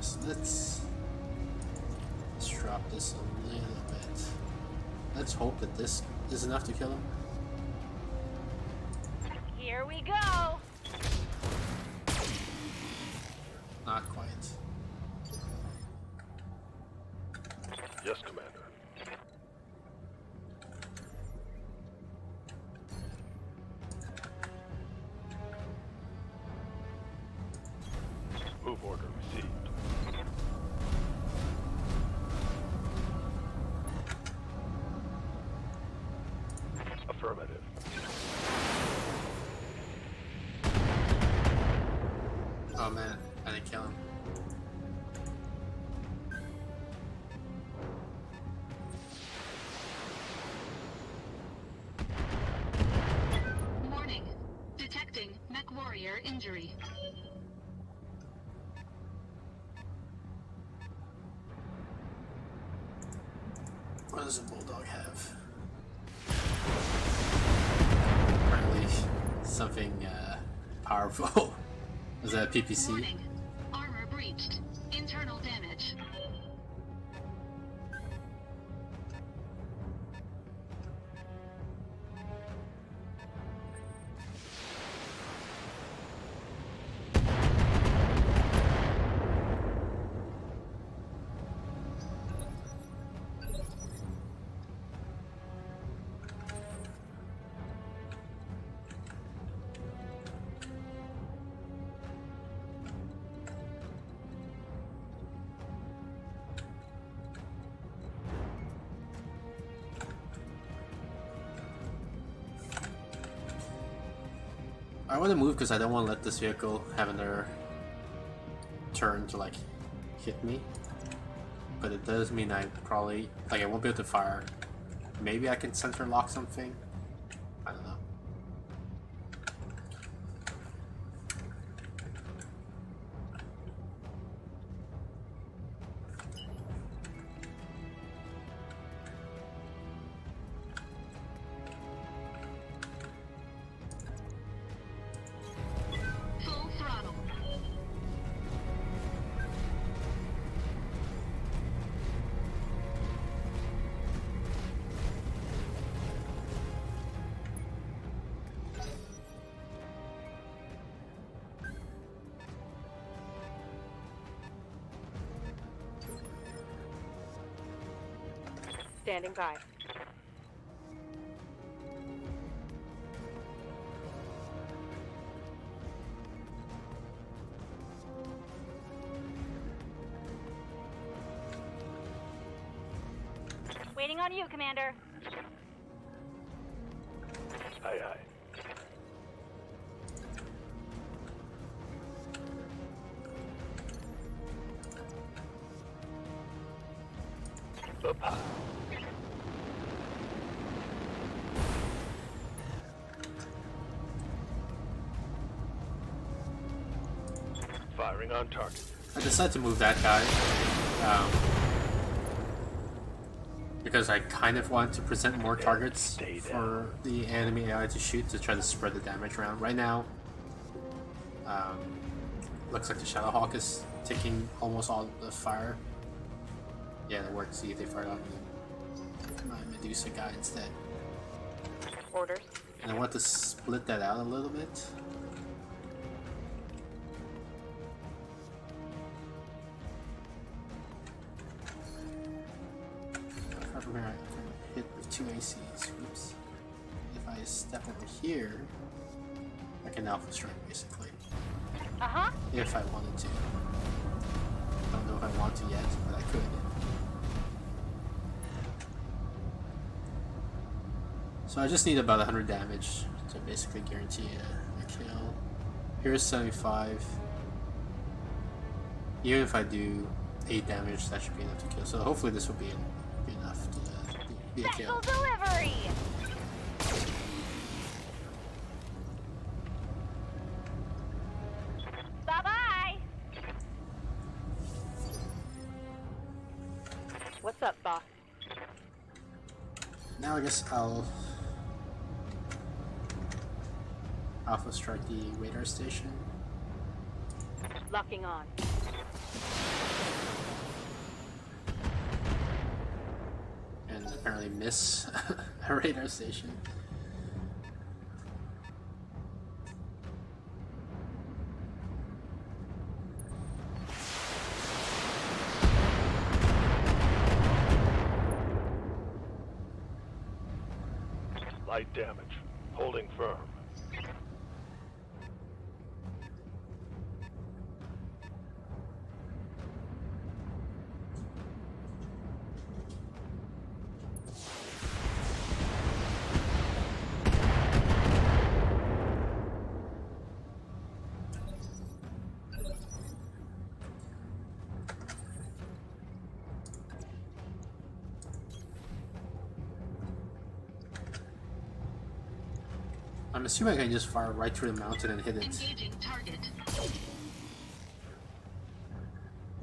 So let's drop this a little bit. Let's hope that this is enough to kill him. Here we go. Not quite. Yes, Commander. Move order received. Affirmative. Oh man, I didn't kill him. Warning. Detecting mech warrior injury. What does a bulldog have? Apparently something powerful. Is that a PPC? Warning. Armor breached. Internal damage. I want to move because I don't want to let this vehicle have another turn to like hit me. But it does mean I probably I won't be able to fire. Maybe I can center lock something. I don't know. Full throttle. Standing by. Waiting on you, Commander. Aye, aye. Up high. Firing on target. I decided to move that guy because I kind of want to present more targets for the enemy AI to shoot to try to spread the damage around. Right now, looks like the Shadowhawk is taking almost all the fire. Yeah, that works. See if they fired on my Medusa guy instead. Orders. And I want to split that out a little bit. From here, I can hit with 2 ACs. Oops. If I step over here, I can alpha strike basically. If I wanted to. Don't know if I want to yet, but I could. So I just need about 100 damage to basically guarantee a kill. Here's 75. Even if I do 8 damage, that should be enough to kill. So hopefully this will be enough to be a kill. Special delivery! Bye-bye! What's up, boss? Now I guess I'll alpha strike the radar station. Locking on. And apparently miss a radar station. Light damage. Holding firm. I'm assuming I can just fire right through the mountain and hit it. Engaging target.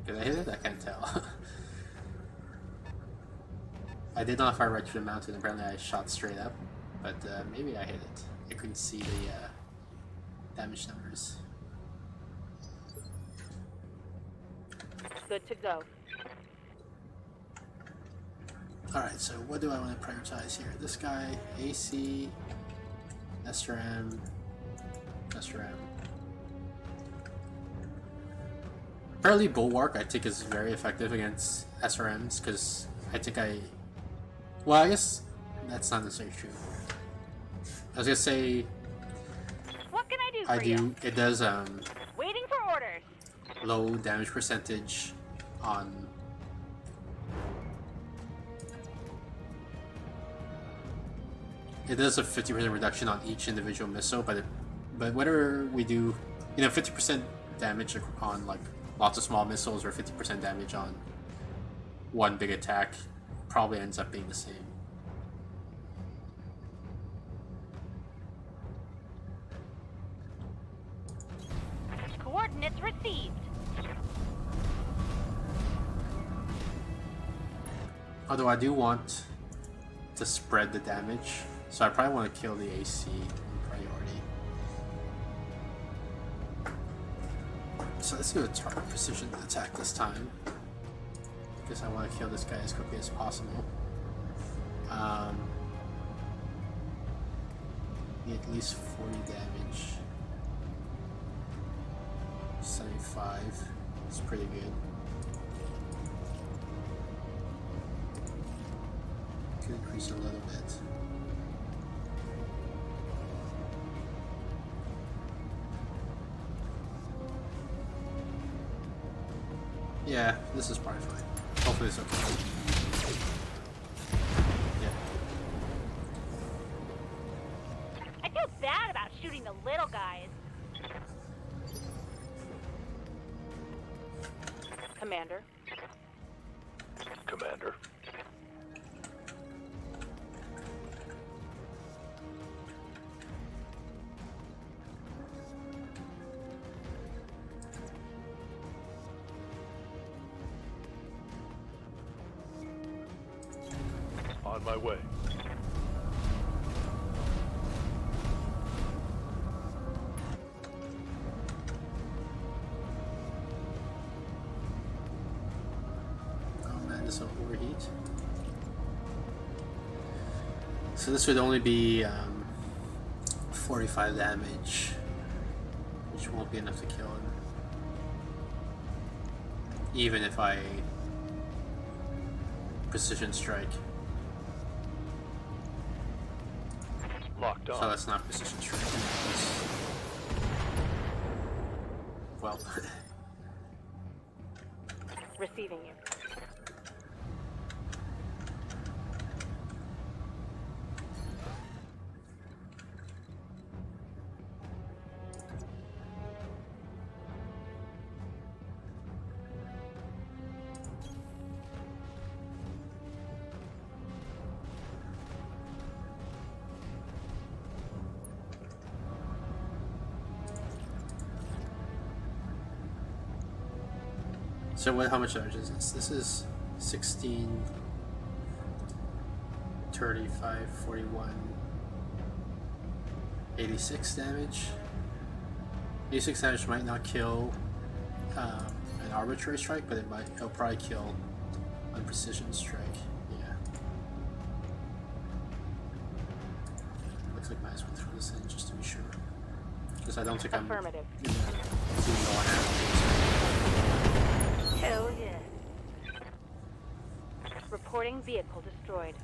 Did I hit it? I can't tell. I did not fire right through the mountain. Apparently I shot straight up. But maybe I hit it. I couldn't see the damage numbers. Good to go. Alright, so what do I want to prioritize here? This guy, AC, SRM, SRM. Apparently Bulwark I think is very effective against SRMs because I think well, I guess that's not necessarily true. I was gonna say What can I do for you? it does Waiting for orders. low damage percentage on it does a 50% reduction on each individual missile, but it But whether we do, 50% damage on like lots of small missiles or 50% damage on one big attack probably ends up being the same. Coordinates received. Although I do want to spread the damage, so I probably want to kill the AC in priority. So let's do a target precision attack this time, because I want to kill this guy as quickly as possible. Need at least 40 damage. 75. It's pretty good. Could increase a little bit. Yeah, this is probably fine. Hopefully it's okay. Yeah. I feel bad about shooting the little guys. Commander. Commander. On my way. Oh man, this will overheat. So this would only be 45 damage, which won't be enough to kill him. Even if I precision strike. Locked on. So that's not precision strike. Well. Receiving you. So how much damage is this? This is 16, 35, 41, 86 damage. 86 damage might not kill an arbitrary strike, but it'll probably kill a precision strike. Yeah. Looks like I might as well throw this in just to be sure. Because I don't think Affirmative. I'm doing all animals. Hell yeah. Reporting vehicle destroyed.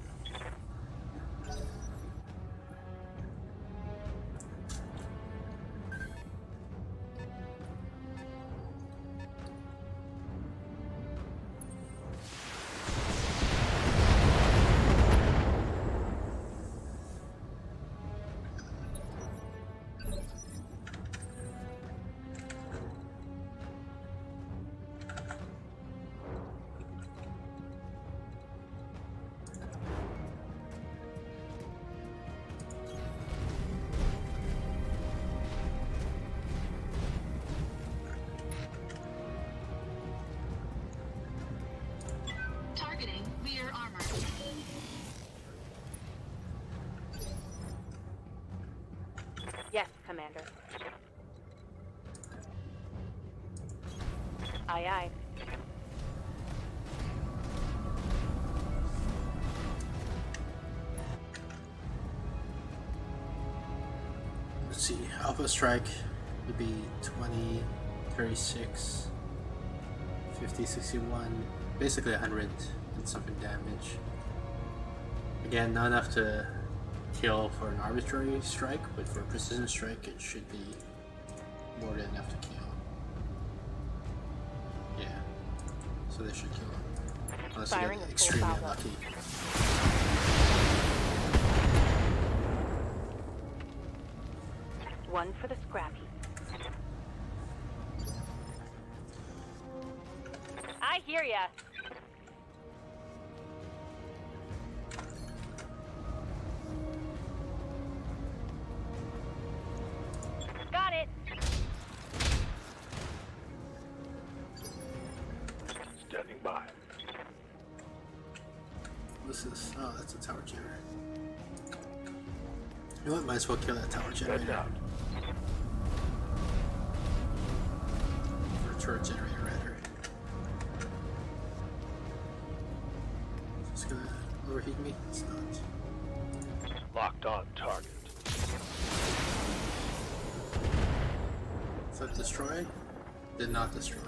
Targeting rear armor. Yes, Commander. Aye, aye. Let's see, Alpha Strike would be 20, 36, 50, 61, basically 100 and something damage. Again, not enough to kill for an arbitrary strike, but for a precision strike it should be more than enough to kill. Yeah, so they should kill him. Unless you Firing get a full extremely power. unlucky. One for the scrap heap. I hear ya. Got it. Standing by. This is... Oh, that's a tower generator. You know what? Might as well kill that tower Heads generator. out. Or turret generator, rather. Is this gonna overheat me? It's not. Locked on target. Is that destroyed? Did not destroy.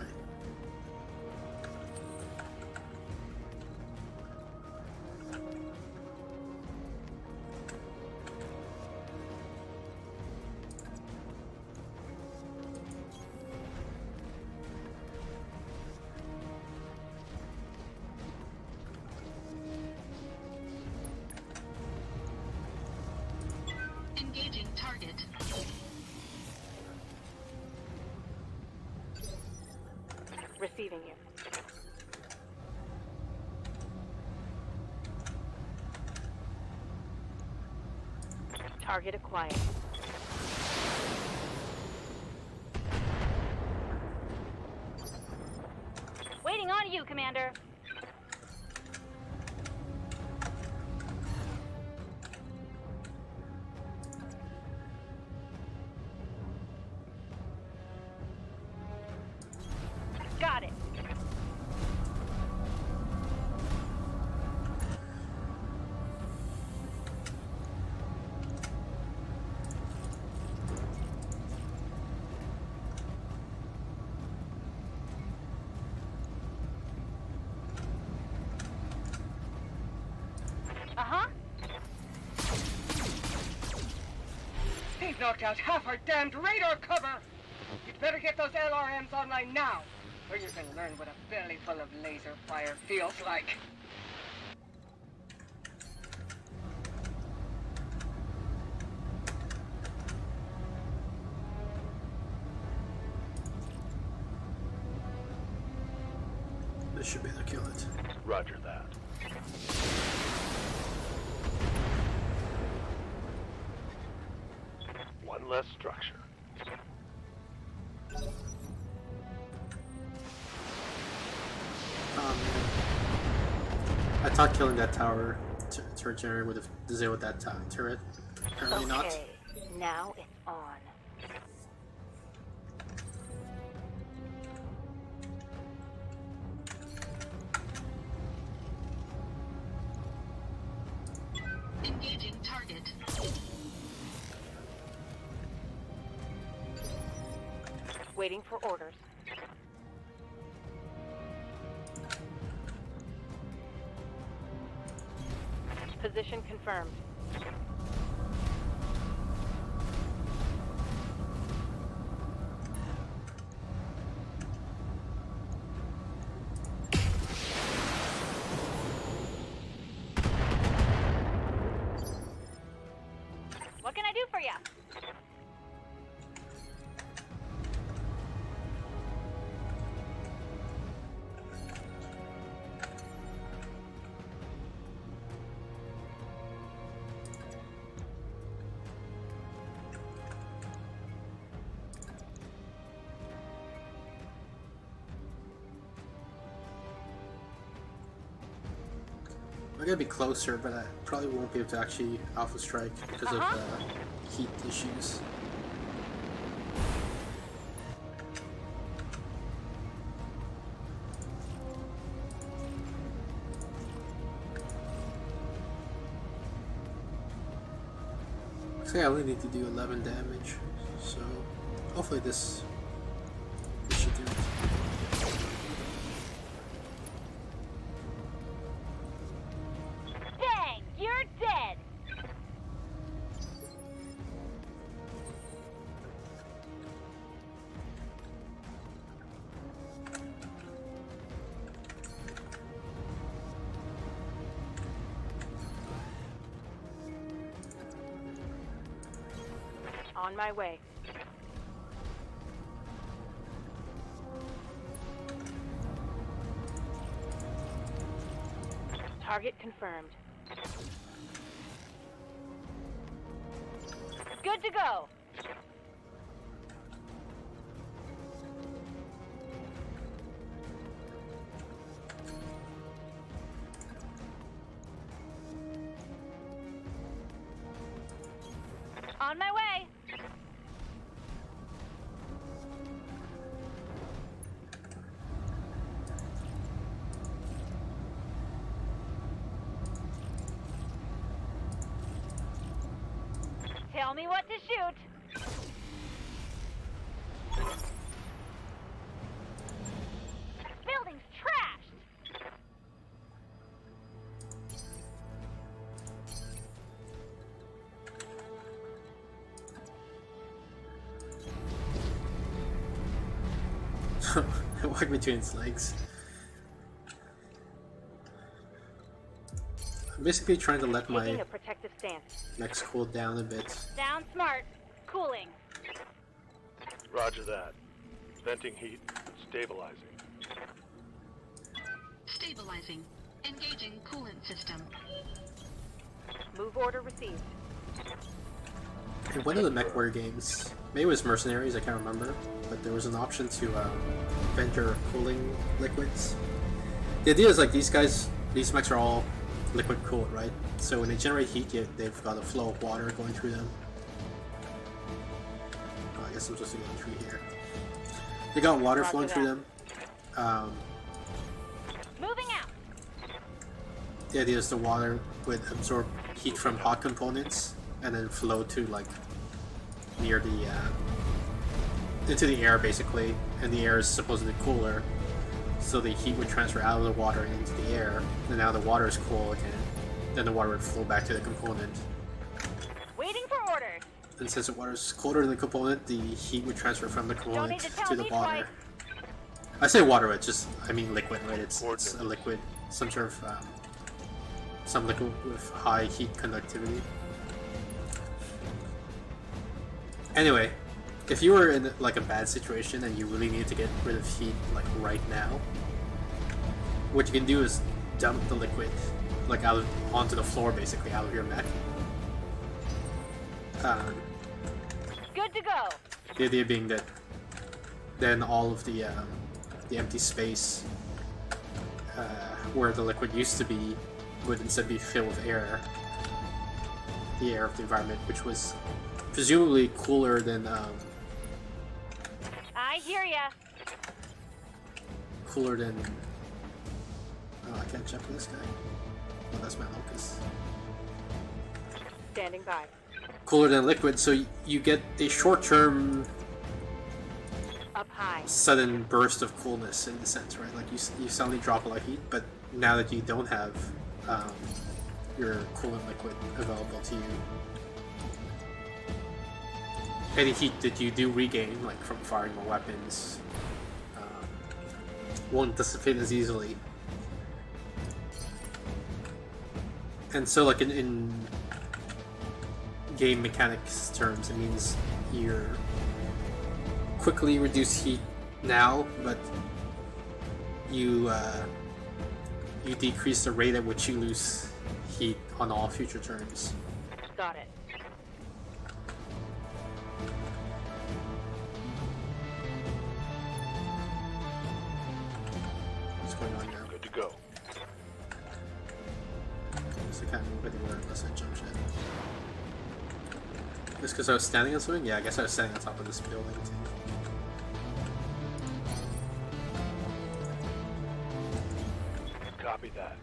Engaging target. Receiving you. Target acquired. Waiting on you, Commander. Got it. Uh-huh. They've knocked out half our damned radar cover! You'd better get those LRMs online now, or you're gonna learn what a belly full of laser fire feels like. This should be able to kill it. Roger that. One less structure. I thought killing that tower turret generator would have disabled that turret. Apparently not. Okay. Now it's on. Engaging target. Waiting for orders. Position confirmed. What can I do for you? I'm gonna be closer, but I probably won't be able to actually alpha strike because of heat issues. So I only need to do 11 damage, so hopefully this should do it. Dang, you're dead! On my way. Target confirmed. Good to go. On my way. Tell me what to shoot. Building's trashed. Walk between its legs. I'm basically trying to let Taking my a protective stance. mechs cool down a bit. Sound smart. Cooling. Roger that. Venting heat, stabilizing. Stabilizing. Engaging coolant system. Move order received. In one of the mech warrior games, maybe it was Mercenaries, I can't remember, but there was an option to vent your cooling liquids. The idea is like these mechs are all liquid cooled, right? So when they generate heat, they've got a flow of water going through them. Oh, I guess I'm supposed to go through here. They got water Roger flowing through that. them. Moving out. The idea is the water would absorb heat from hot components and then flow to like near the into the air basically, and the air is supposedly cooler, so the heat would transfer out of the water and into the air. And now the water is cool again, then the water would flow back to the component. Waiting for orders. And since the water is colder than the component, the heat would transfer from the component need to tell to the me water. I say water, but I mean liquid, right? It's a liquid, some sort of some liquid with high heat conductivity. Anyway, if you were in like a bad situation and you really need to get rid of heat like right now, what you can do is dump the liquid like onto the floor, basically out of your mech. Good to go. The idea being that then all of the empty space where the liquid used to be would instead be filled with air, the air of the environment, which was presumably cooler than I hear ya. oh, I can't jump for this guy. Oh, that's my locust. Standing by. Cooler than liquid, so you get a short-term Up high. sudden burst of coolness in a sense, right? Like you suddenly drop a lot of heat, but now that you don't have your coolant liquid available to you, any heat that you do regain, like from firing more weapons, won't dissipate as easily. And so, like in game mechanics terms, it means you're quickly reduce heat now, but you decrease the rate at which you lose heat on all future turns. Got it. What's going on now? Good to go. So I can't move anywhere unless I jump shit. Just because I was standing on something? Yeah, I guess I was standing on top of this building too. Copy that.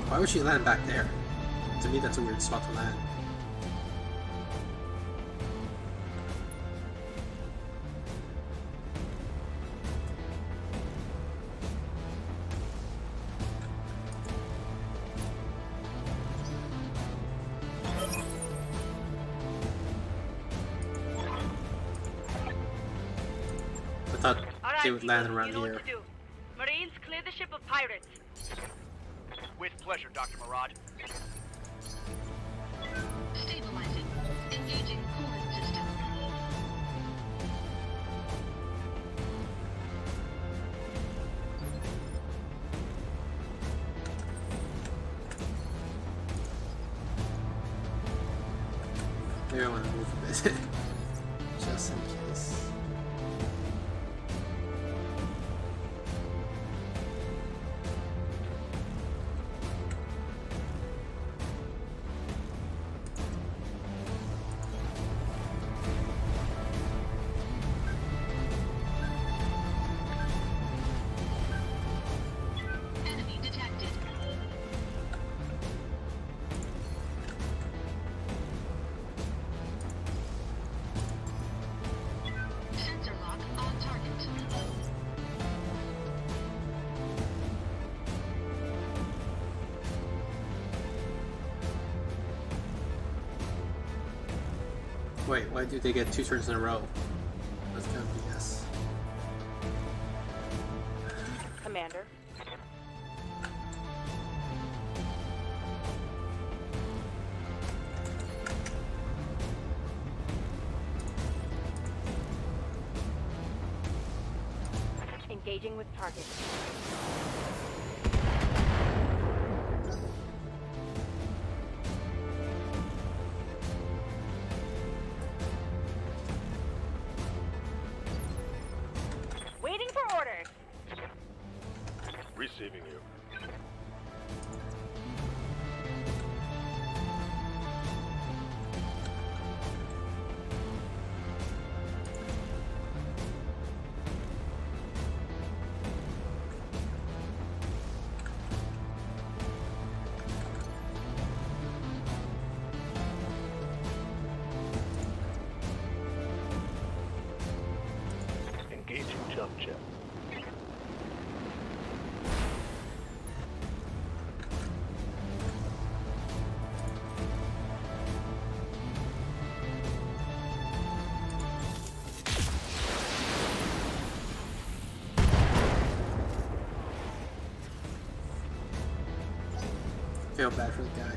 Why would she land back there? To me, that's a weird spot to land. I thought they would land around here. Marines, clear the ship of pirates. With pleasure, Dr. Murad. Stabilizing. Engaging coolant system. Maybe I want to move a bit. Just in case. Enemy detected. Sensor lock on target. Wait, why do they get 2 turns in a row? That's kind of BS. Commander. Engaging with target. Waiting for orders. Receiving you. Engaging jump jet. Feel bad for the guy.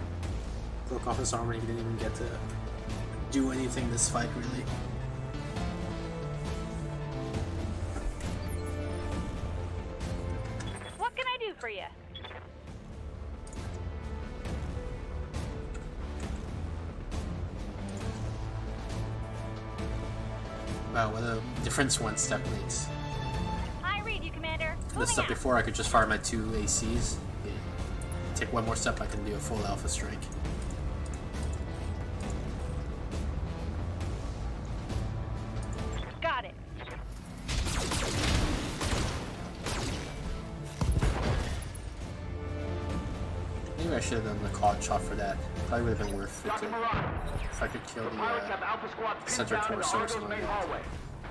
Broke off his arm and he didn't even get to do anything this fight, really. What can I do for you? Wow, what a difference one step makes. I read you, Commander. The Moving step out. before, I could just fire my 2 ACs. Yeah. Take one more step, I can do a full alpha strike. Got it. Maybe I should have done the cod shot for that. Probably would have been worth it Dr. to, Moran, if I could kill the pirates have the Alpha Squad pinned center down in the torso or Argo's something main like that. hallway.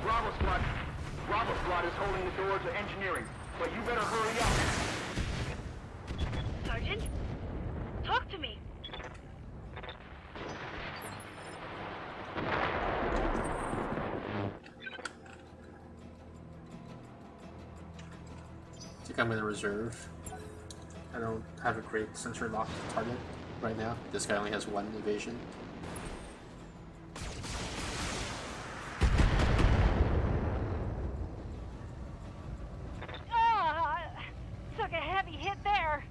Bravo Squad is holding the door to engineering, but you better hurry up. Sergeant? Talk to me. I think I'm gonna reserve. I don't have a great sensor lock target right now. This guy only has 1 evasion. Took a heavy hit there.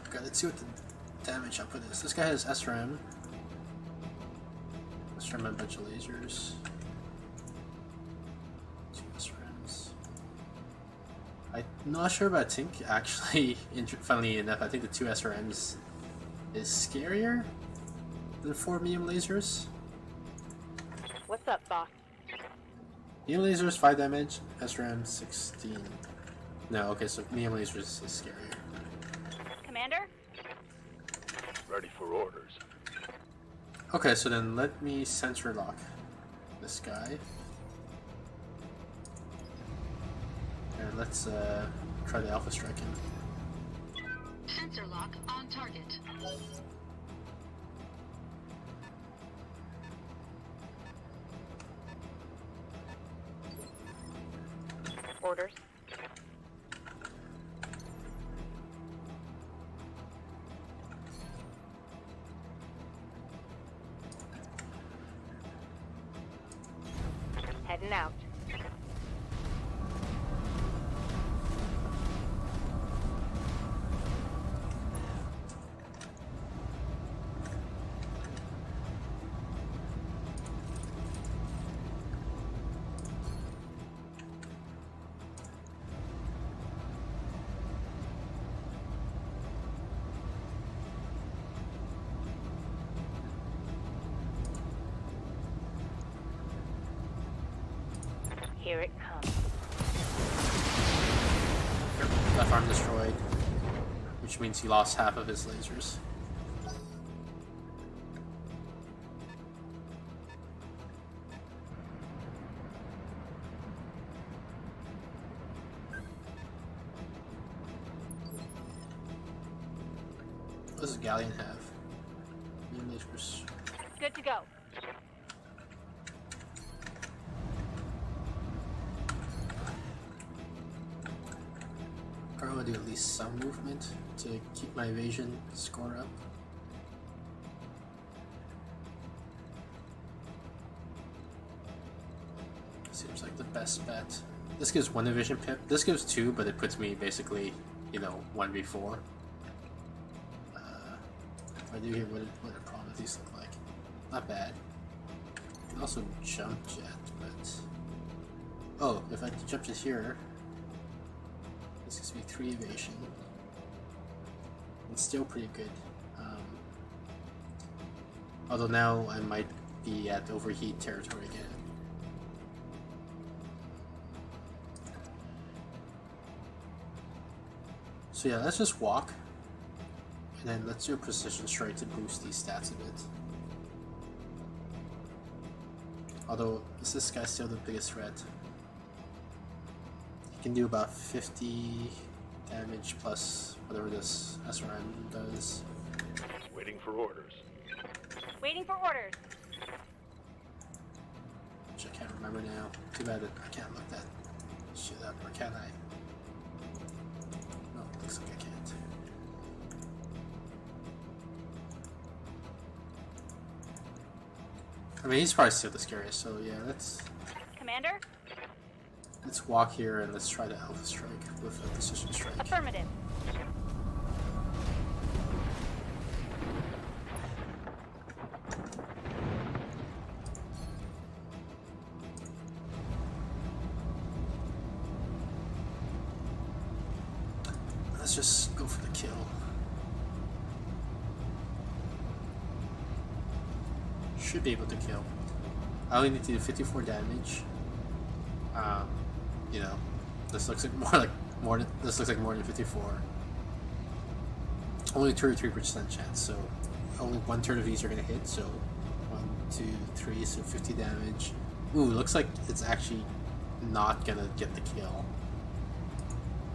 Okay, let's see what the damage output is. This guy has SRM. SRM and a bunch of lasers. 2 SRMs. I'm not sure, but I think actually, funnily enough, I think the 2 SRMs is scarier than 4 medium lasers. What's up, boss? Medium lasers 5 damage, SRM 16. No, okay, so medium lasers is scarier. Commander? Ready for orders. Okay, so then let me sensor lock this guy. And let's try the alpha strike him. Sensor lock on target. Orders. heading out. Here it comes. Left arm destroyed, which means he lost half of his lasers. What does Galleon have? Beam lasers. Good to go. I want to do at least some movement to keep my evasion score up. Seems like the best bet. This gives one evasion pip. This gives two, but it puts me basically, you know, 1v4. If I do here, what do probabilities look like? Not bad. I can also jump jet, but... Oh, if I jump jet here, this gives me 3 evasion. It's still pretty good. Although now I might be at overheat territory again. So yeah, let's just walk. And then let's do a precision strike to boost these stats a bit. Although, is this guy still the biggest threat? He can do about 50 damage plus whatever this SRM does. Waiting for orders. Waiting for orders. Which I can't remember now. Too bad that I can't look that shit up, or can I? No, looks like I can't. I mean, he's probably still the scariest, so yeah, Commander? let's walk here and let's try to alpha strike with a precision strike. Affirmative. Let's just go for the kill. Should be able to kill. I only need to do 54 damage. You know, this looks like more than 54. Only 33% chance, so only 1/3 of these are gonna hit. So 1, 2, 3, so 50 damage. Ooh, looks like it's actually not gonna get the kill,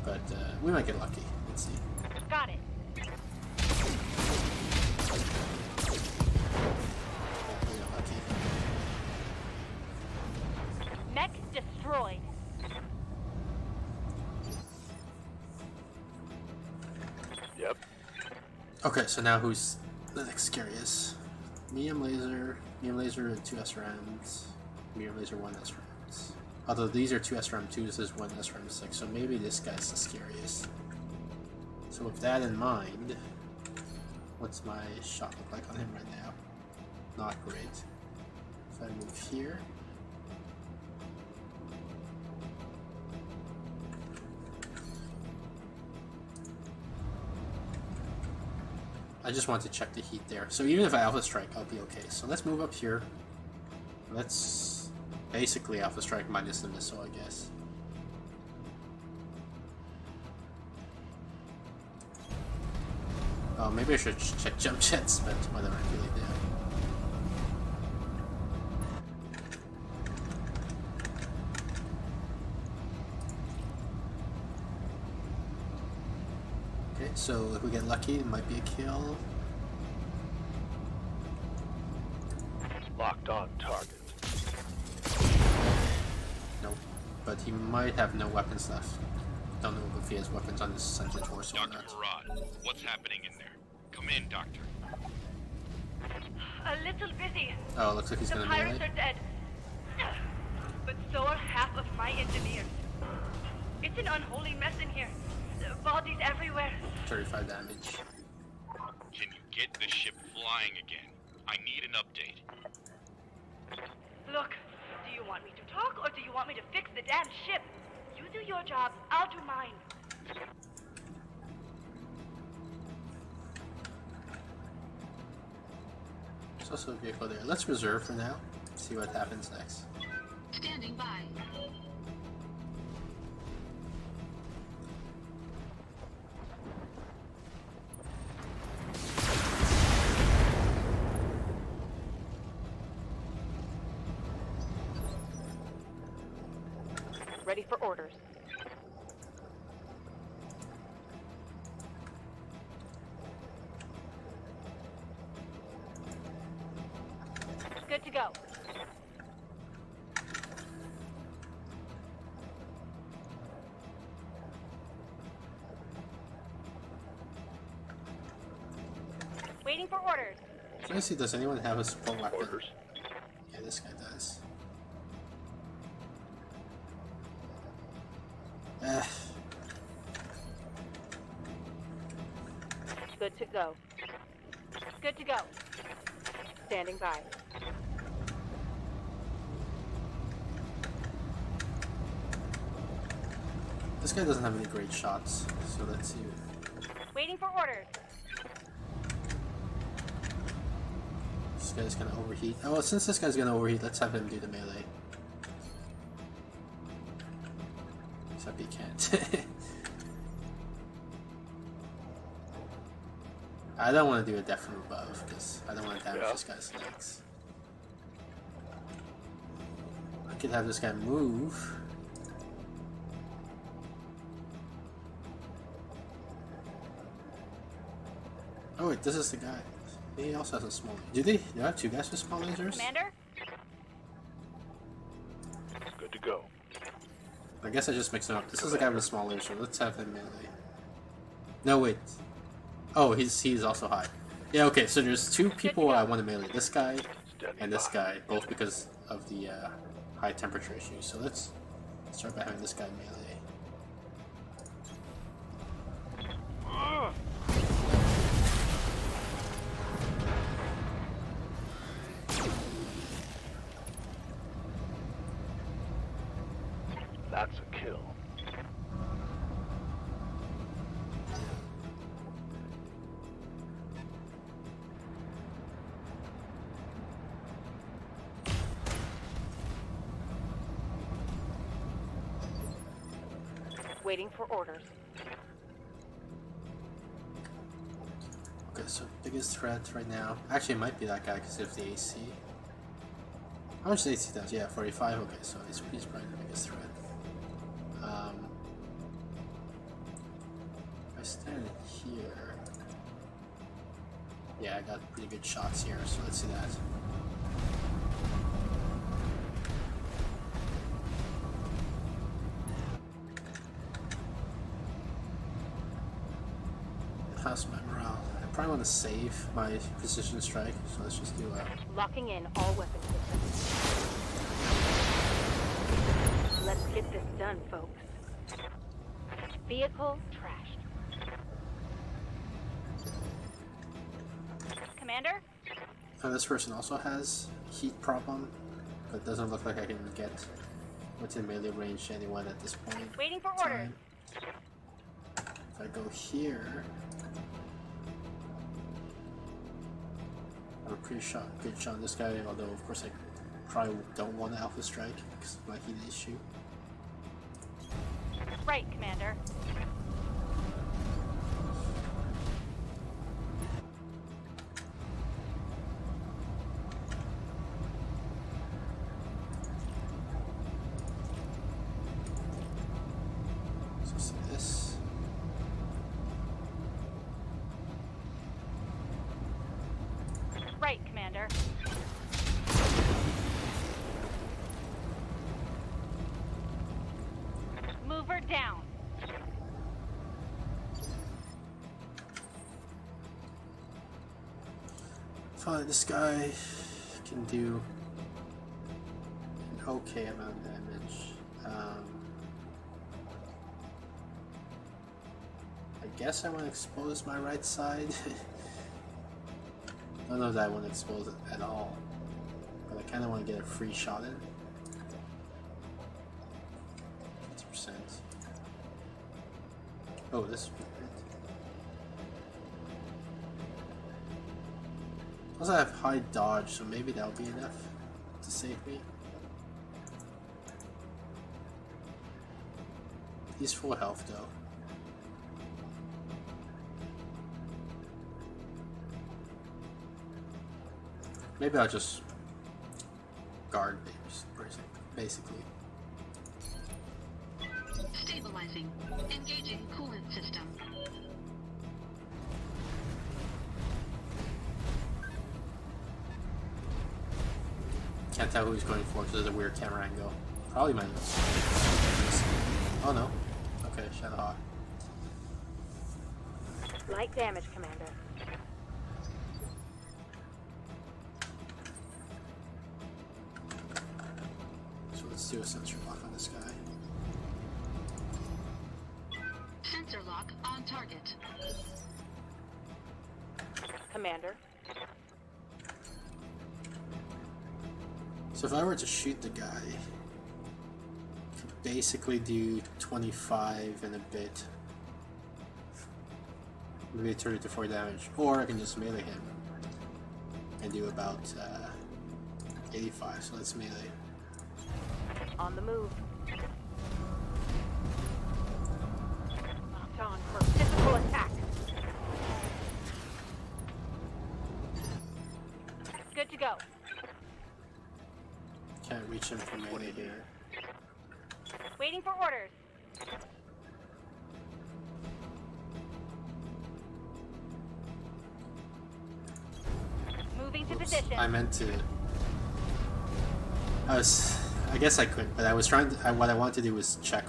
but we might get lucky. Let's see. Got it. Mech destroyed. Yep. Okay, so now who's the next scariest? Medium laser and 2 SRMs. Medium laser, 1 SRMs. Although these are 2 SRM2s, this is 1 SRM6, so maybe this guy's the scariest. So with that in mind, what's my shot look like on him right now? Not great. If I move here, I just want to check the heat there. So even if I alpha strike, I'll be okay. So let's move up here. Let's basically alpha strike minus the missile, I guess. Oh, maybe I should check jump jets, but whatever, I feel like that. Okay, so if we get lucky, it might be a kill. Locked on target. Nope. But he might have no weapons left. Don't know if he has weapons on his center torso or Dr. not. Farad, what's happening in there? Come in, Doctor. A little busy. Oh, looks like he's The gonna pirates melee. are dead. but so are half of my engineers. It's an unholy mess in here. Bodies everywhere. 35 damage. Can you get the ship flying again? I need an update. Look, do you want me to talk or do you want me to fix the damn ship? You do your job, I'll do mine. There's also a vehicle there. Let's reserve for now. See what happens next. Standing by. Ready for orders. Good to go. Waiting for orders. Trying to see, does anyone have a support weapon? Orders. Yeah, this guy does. Good to go. Good to go. Standing by. This guy doesn't have any great shots, so let's see. Waiting for orders. This guy's gonna overheat. Oh, well, since this guy's gonna overheat, let's have him do the melee. Except he can't. I don't want to do a death from above because I don't want to damage this guy's legs. I could have this guy move. Oh wait, this is the guy. He also has a small. Do they have two guys with small lasers? Commander? Good to go. I guess I just mixed them up. This is the guy with a small laser. Let's have him melee. No wait. Oh, he's also high. Yeah, okay, so there's two people I want to melee. This guy and this guy, both because of the high temperature issue. So let's start by having this guy melee. That's a kill. Waiting for orders. Okay, so biggest threat right now. Actually, it might be that guy because of the AC. How much the AC does? Yeah, 45. Okay, so he's probably the biggest threat. If I stand here, yeah, I got pretty good shots here. So let's see that. How's my morale? I probably want to save my precision strike, so let's just do a. Locking in all weapon systems. Let's get this done, folks. Vehicle trashed. Commander? This person also has heat problem, but it doesn't look like I can get within melee range to anyone at this point. Waiting for orders. If I go here, I'm a pretty good shot on this guy, although of course I probably don't want to alpha strike because of my heat issue. Right, Commander. So see this. Right, Commander. Move her down. Fine, this guy can do an okay amount of damage. I guess I want to expose my right side. I don't know if I want to expose it at all, but I kind of want to get a free shot in. 50%. Oh, this is pretty good. Also, I have high dodge, so maybe that'll be enough to save me. He's full health though. Maybe I'll just guard basically. Stabilizing. Engaging coolant system. Can't tell who he's going for because there's a weird camera angle. Probably my. Oh no. Okay, Shadowhawk. Light damage, Commander. So let's do a sensor lock on this guy. Sensor lock on target. Commander. So if I were to shoot the guy, I could basically do 25 and a bit. Maybe 30 to 40 damage. Or I can just melee him and do about 85, so let's melee. On the move. Locked on for physical attack. Good to go. Can't reach him from melee here. Waiting for orders. Moving to position. I meant to. I guess I could, but I was trying to. What I wanted to do was check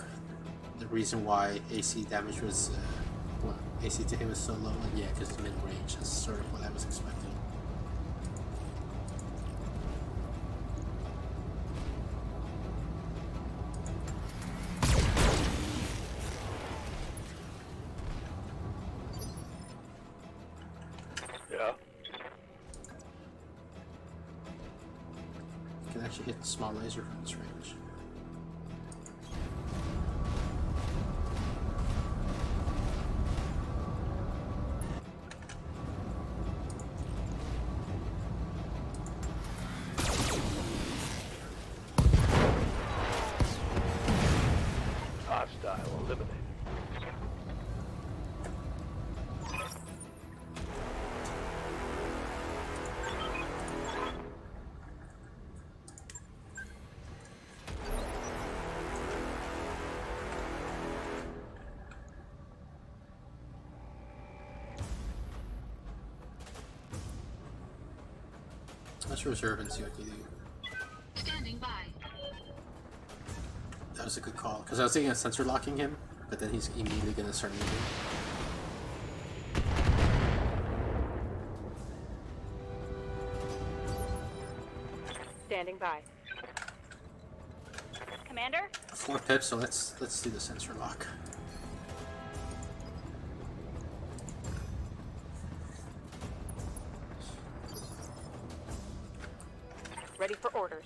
the reason why AC damage was. Well, AC to him was so low, and yeah, because it's mid range. That's sort of what I was expecting. Yeah. You can actually hit the small laser from this range. Hostile eliminated. Let's reserve and see what you do. Standing by. That was a good call, because I was thinking of sensor locking him, but then he's immediately going to start moving. Standing by. Commander? 4 pips, so let's do the sensor lock. Ready for orders.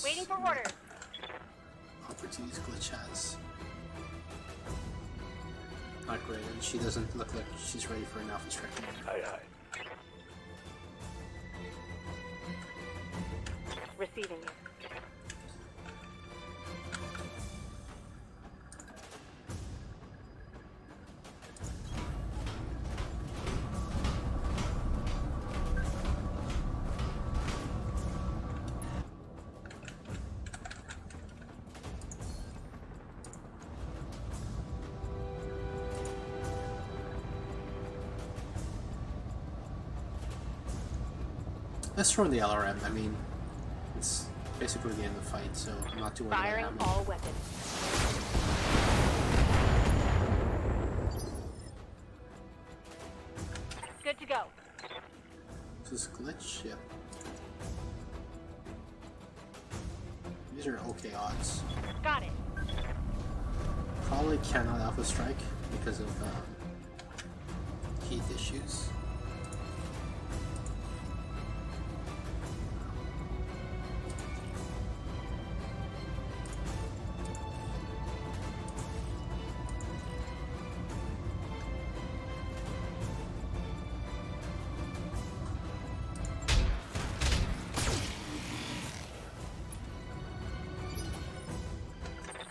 Waiting for orders. Opportunities glitch has. Not great, and she doesn't look like she's ready for an alpha strike. Aye, aye. Receiving you. Let's throw in the LRM. I mean, it's basically the end of the fight, so I'm not too worried Firing about all weapons. Good to go. Is this glitch? Yep. These are okay odds. Got it. Probably cannot alpha strike because of heat issues.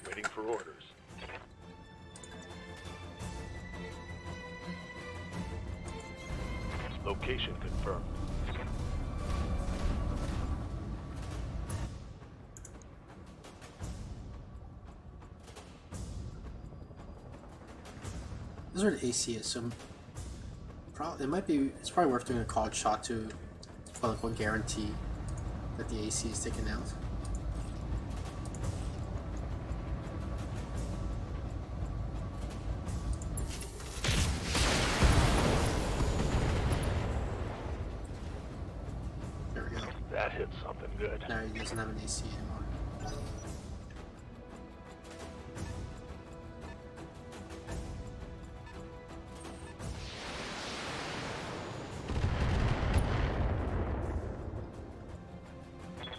Waiting for orders. Location confirmed. This is where the AC is, so it's probably worth doing a called shot to quote unquote guarantee that the AC is taken out. There we go. That hit something good. Now he doesn't have an AC anymore.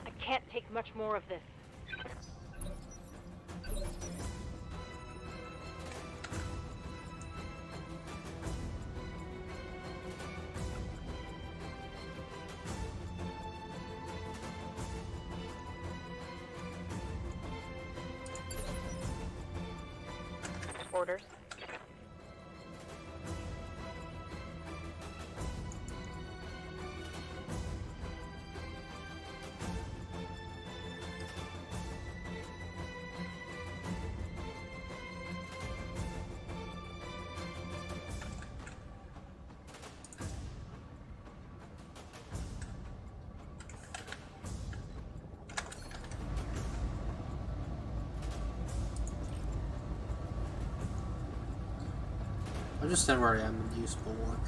I can't take much more of this. Orders. I'll just stand where I am and use bulwark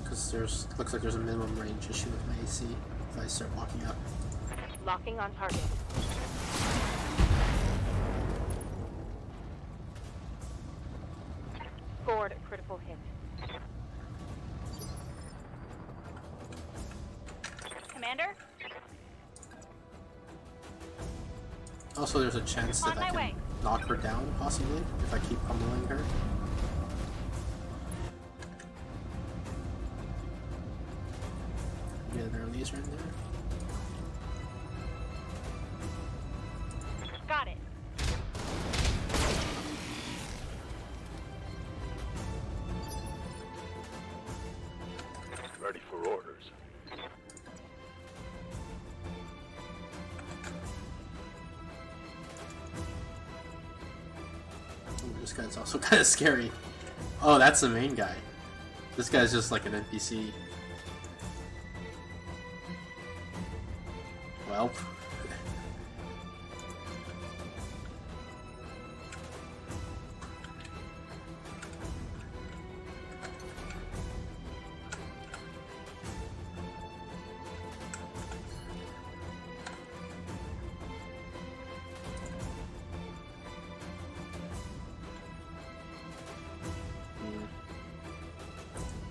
because looks like there's a minimum range issue with my AC if I start walking up. Locking on target. Scored a critical hit. Commander? Also, there's a chance that On I my can way. knock her down possibly if I keep pummeling her. Get an early laser in there. Got it. Ready for orders. Ooh, this guy's also kind of scary. Oh, that's the main guy. This guy's just like an NPC. Well.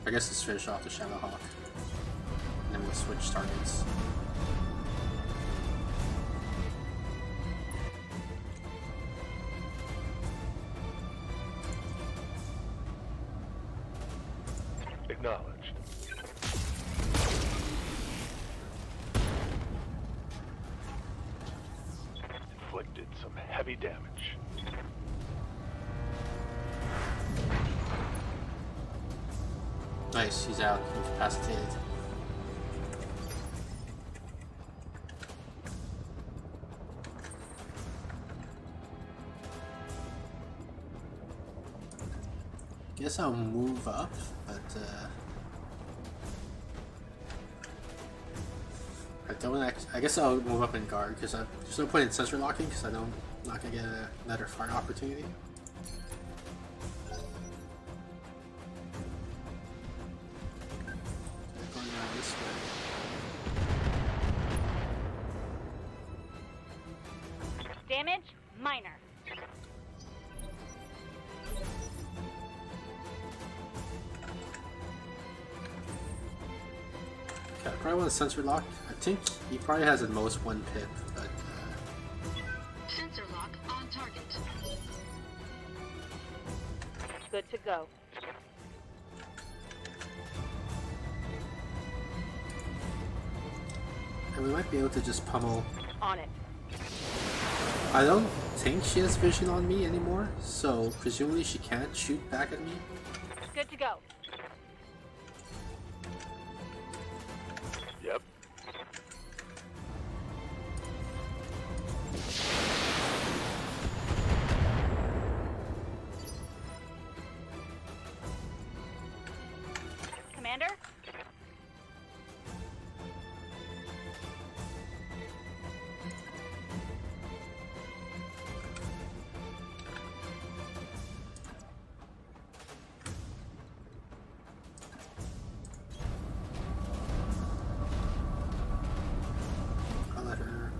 I guess let's finish off the Shadowhawk. And then we'll switch targets. Acknowledged. Inflicted some heavy damage. Nice, he's out, incapacitated. Guess I'll move up, but I guess I'll move up and guard because there's no point in sensor locking because I'm not gonna get another fire opportunity. Going around this way. Damage minor. Okay, I probably want to sensor lock. I think he probably has at most one pip, but Sensor lock on target. Good to go. and we might be able to just pummel. On it. I don't think she has vision on me anymore, so presumably she can't shoot back at me. Good to go. Yep. Commander? I'll let her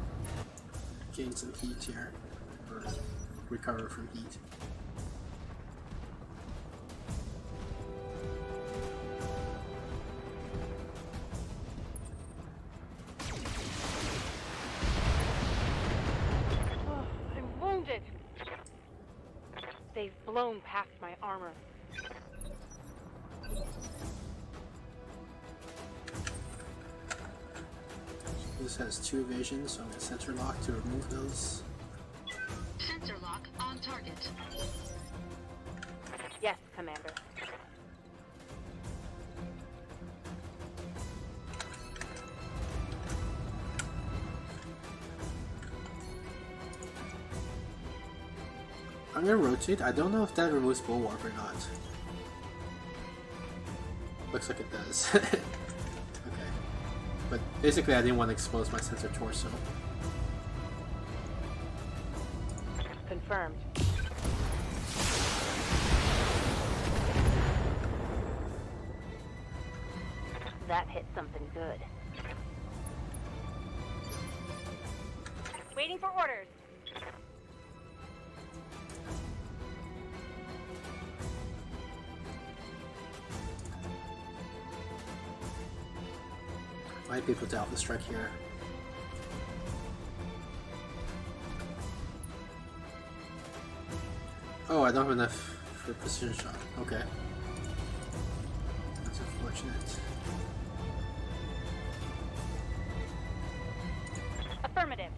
gain some heat here, or recover from heat. Oh, I'm wounded. They've blown past my armor. This has 2 evasions, so I'm going to sensor lock to remove those. Sensor lock on target. Yes, Commander. I'm going to rotate. I don't know if that removes bulwark or not. Looks like it does. Okay. But basically I didn't want to expose my sensor torso. Confirmed. That hit something good. Waiting for orders. Might be able to alpha strike here. Oh, I don't have enough for a precision shot. Okay. That's unfortunate. Affirmative.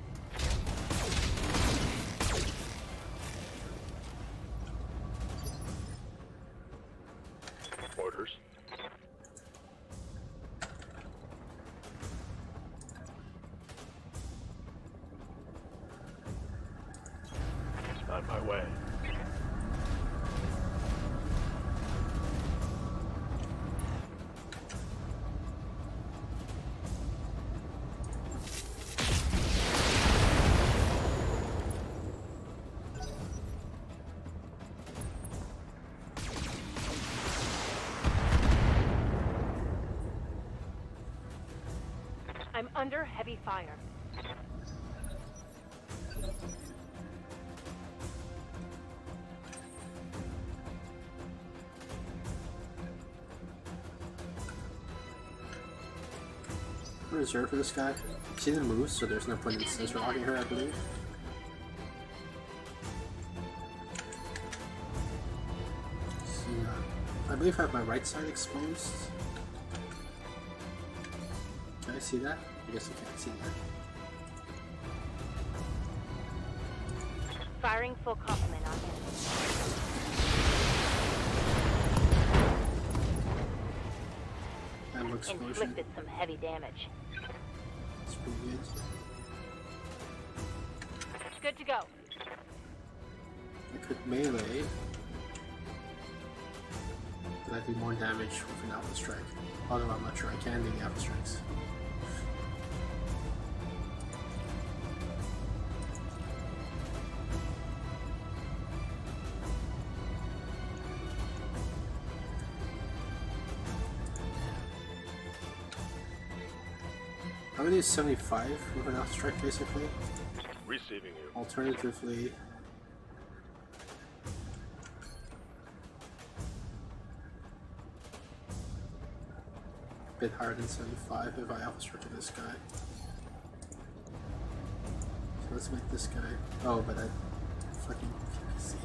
Orders. On my way. I'm under heavy fire. Reserve for this guy. She didn't move, so there's no point in sensor locking her, I believe. See, I believe I have my right side exposed. Can I see that? I guess you can't see that. Firing full complement on him. Ammo explosion. Inflicted some heavy damage. That's pretty good. Good to go. I could melee. But I do more damage with an alpha strike. Although I'm not sure I can do the alpha strikes. I'm gonna use 75 with an alpha strike basically. Receiving you. Alternatively, a bit higher than 75 if I alpha strike this guy. So let's make this guy. Oh, but I fucking see.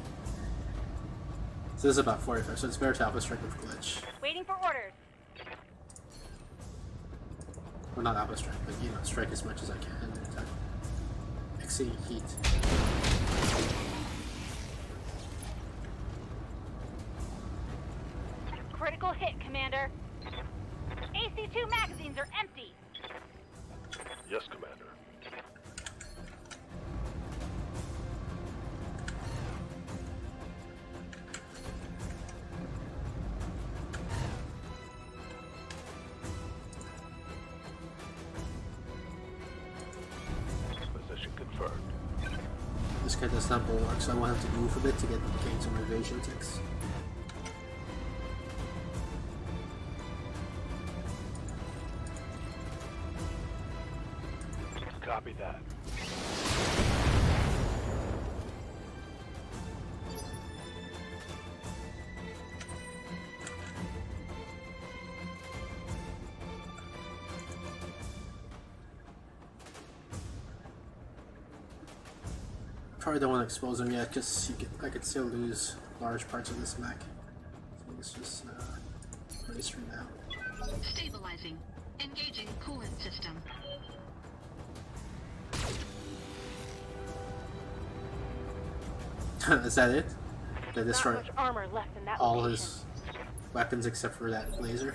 So this is about 45, so it's better to alpha strike with glitch. Waiting for orders. Well, not alpha strike, but you know, strike as much as I can without exceeding heat. Critical hit, Commander. AC-2 magazines are empty. Yes, Commander. Position confirmed. This guy does not bulwark, so I want him to move a bit to gain some evasion ticks. Copy that. Probably don't want to expose him yet, because I could still lose large parts of this mech. So let's just race for now. Stabilizing. Engaging coolant system. Is that it? Did I destroy Not much armor left in that all location. his weapons except for that laser?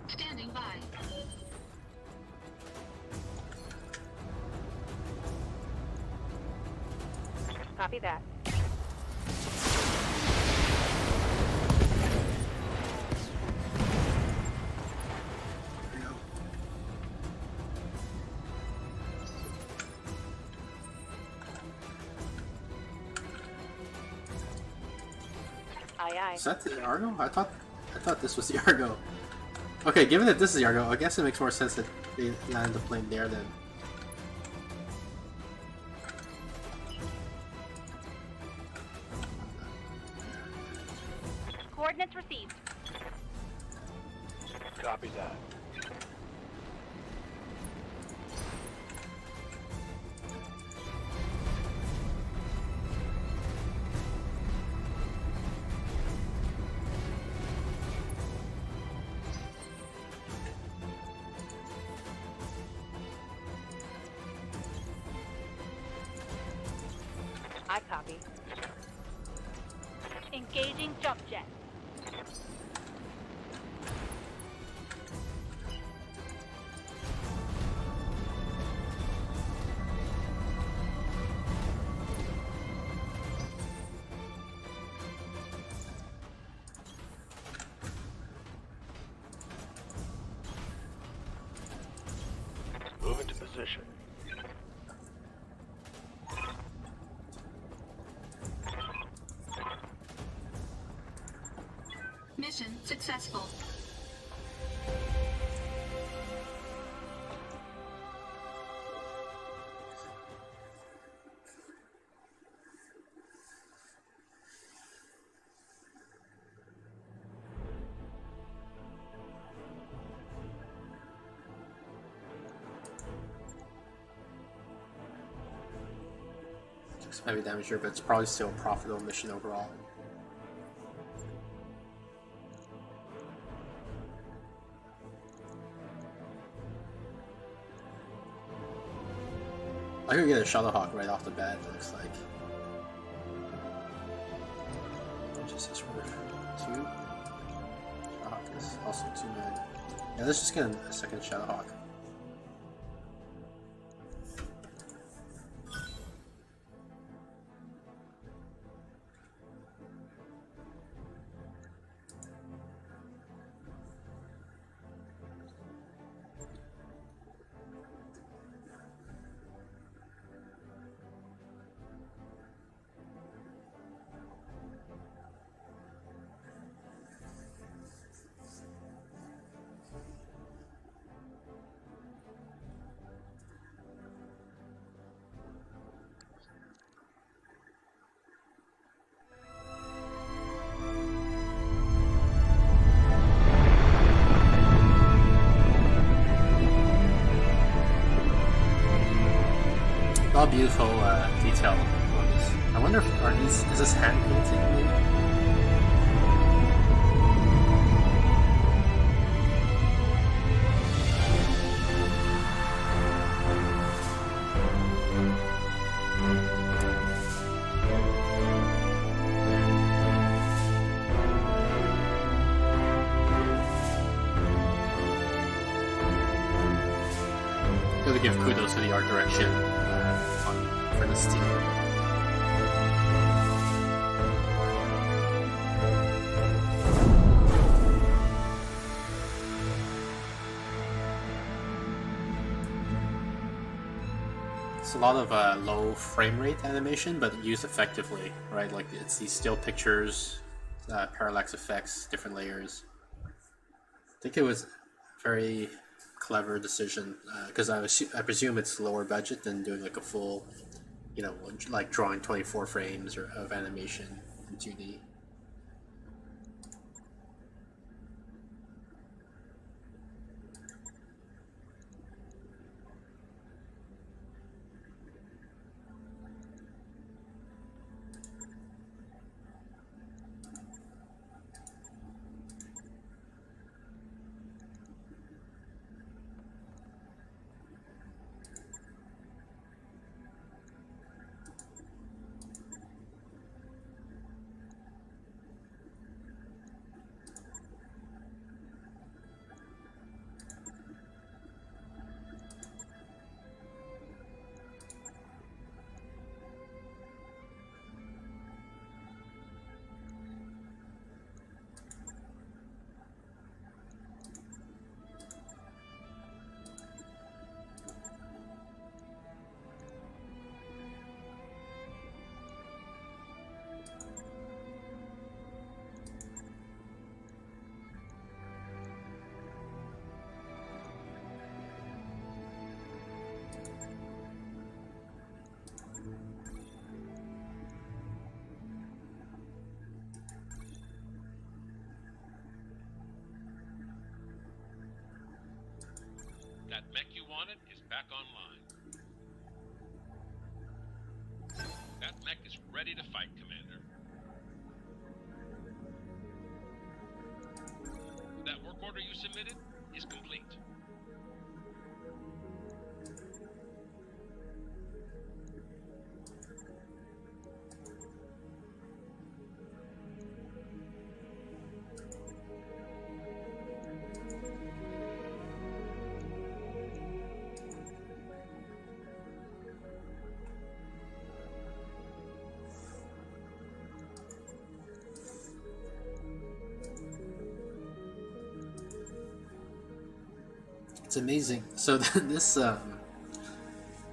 Standing by. Copy that. There you go. Aye, aye. Is that the Argo? I thought this was the Argo. Okay, given that this is the Argo, I guess it makes more sense that they land the plane there then. Coordinates received. Copy that. I copy. Engaging jump jet. Move into position. Mission successful. Took some heavy damage here, but it's probably still a profitable mission overall. I could get a Shadowhawk right off the bat, it looks like. Which is this worth? 2? Shadowhawk is also 2 men. Yeah, let's just get a second Shadowhawk. beautiful detail on this. I wonder if is this hand painted maybe? Really give kudos to the art direction for this team. It's a lot of low frame rate animation, but used effectively, right? Like it's these still pictures, parallax effects, different layers. I think it was very clever decision because I presume it's lower budget than doing like a full, you know, like drawing 24 frames of animation in 2D. That mech you wanted is back online. That mech is ready to fight, Commander. That work order you submitted is complete. It's amazing. So this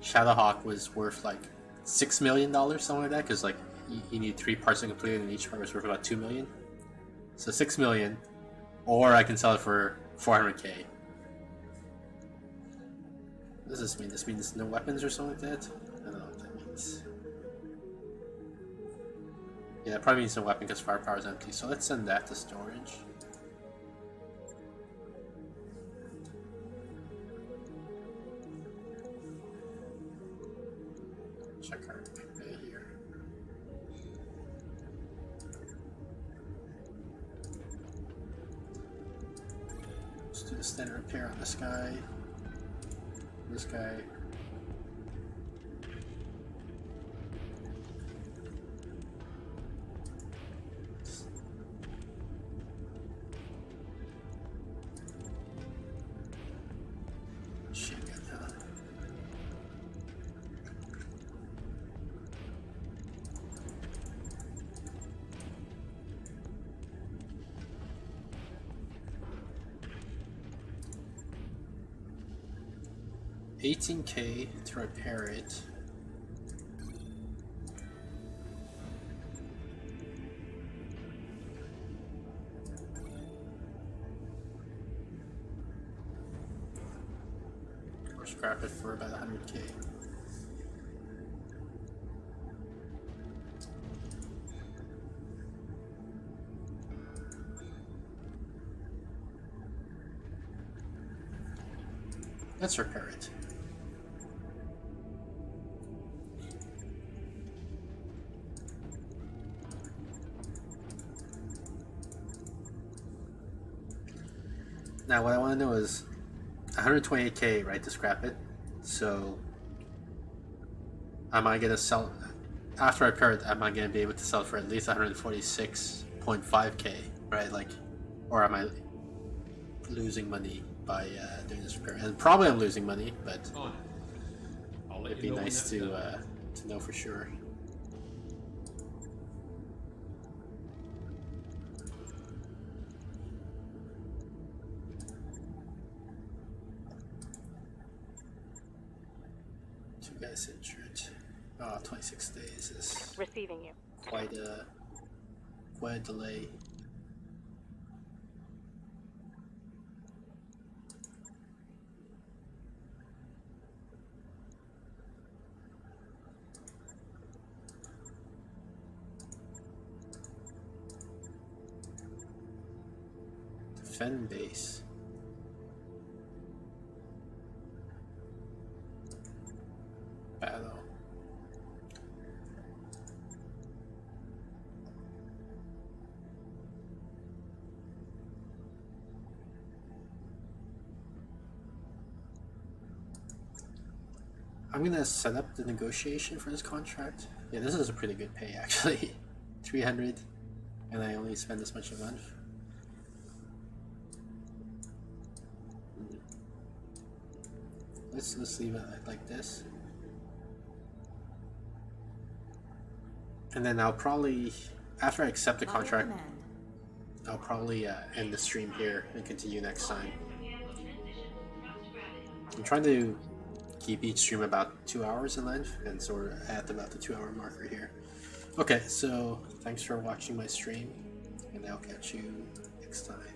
Shadowhawk was worth like $6 million, something like that, because like you need 3 parts to complete it, and each part was worth about $2 million. So $6 million, or I can sell it for $400K. What does this mean? This means no weapons or something like that? I don't know what that means. Yeah, it probably means no weapon because firepower is empty. So let's send that to storage. Check our pay here. Let's do the standard repair on this guy. This guy. Shit, got that. $18K to repair it. Or scrap it for about 100K. Let's repair it. Now, what I want to know is 128k, right, to scrap it. So, am I gonna sell after I repair it? Am I gonna be able to sell it for at least 146.5k, right? Like, or am I losing money by doing this repair? And probably I'm losing money, but On it. I'll let it'd you be know when nice that's to done. know for sure. Two guys injured. 26 days is Receiving you. quite a delay. Defend base. Battle. I'm gonna set up the negotiation for this contract. Yeah, this is a pretty good pay actually. 300, and I only spend this much a month. Let's leave it like this. And then I'll probably, after I accept the contract, I'll probably end the stream here and continue next time. I'm trying to keep each stream about 2 hours in length, and so we're at about the 2 hour marker here. Okay, so thanks for watching my stream, and I'll catch you next time.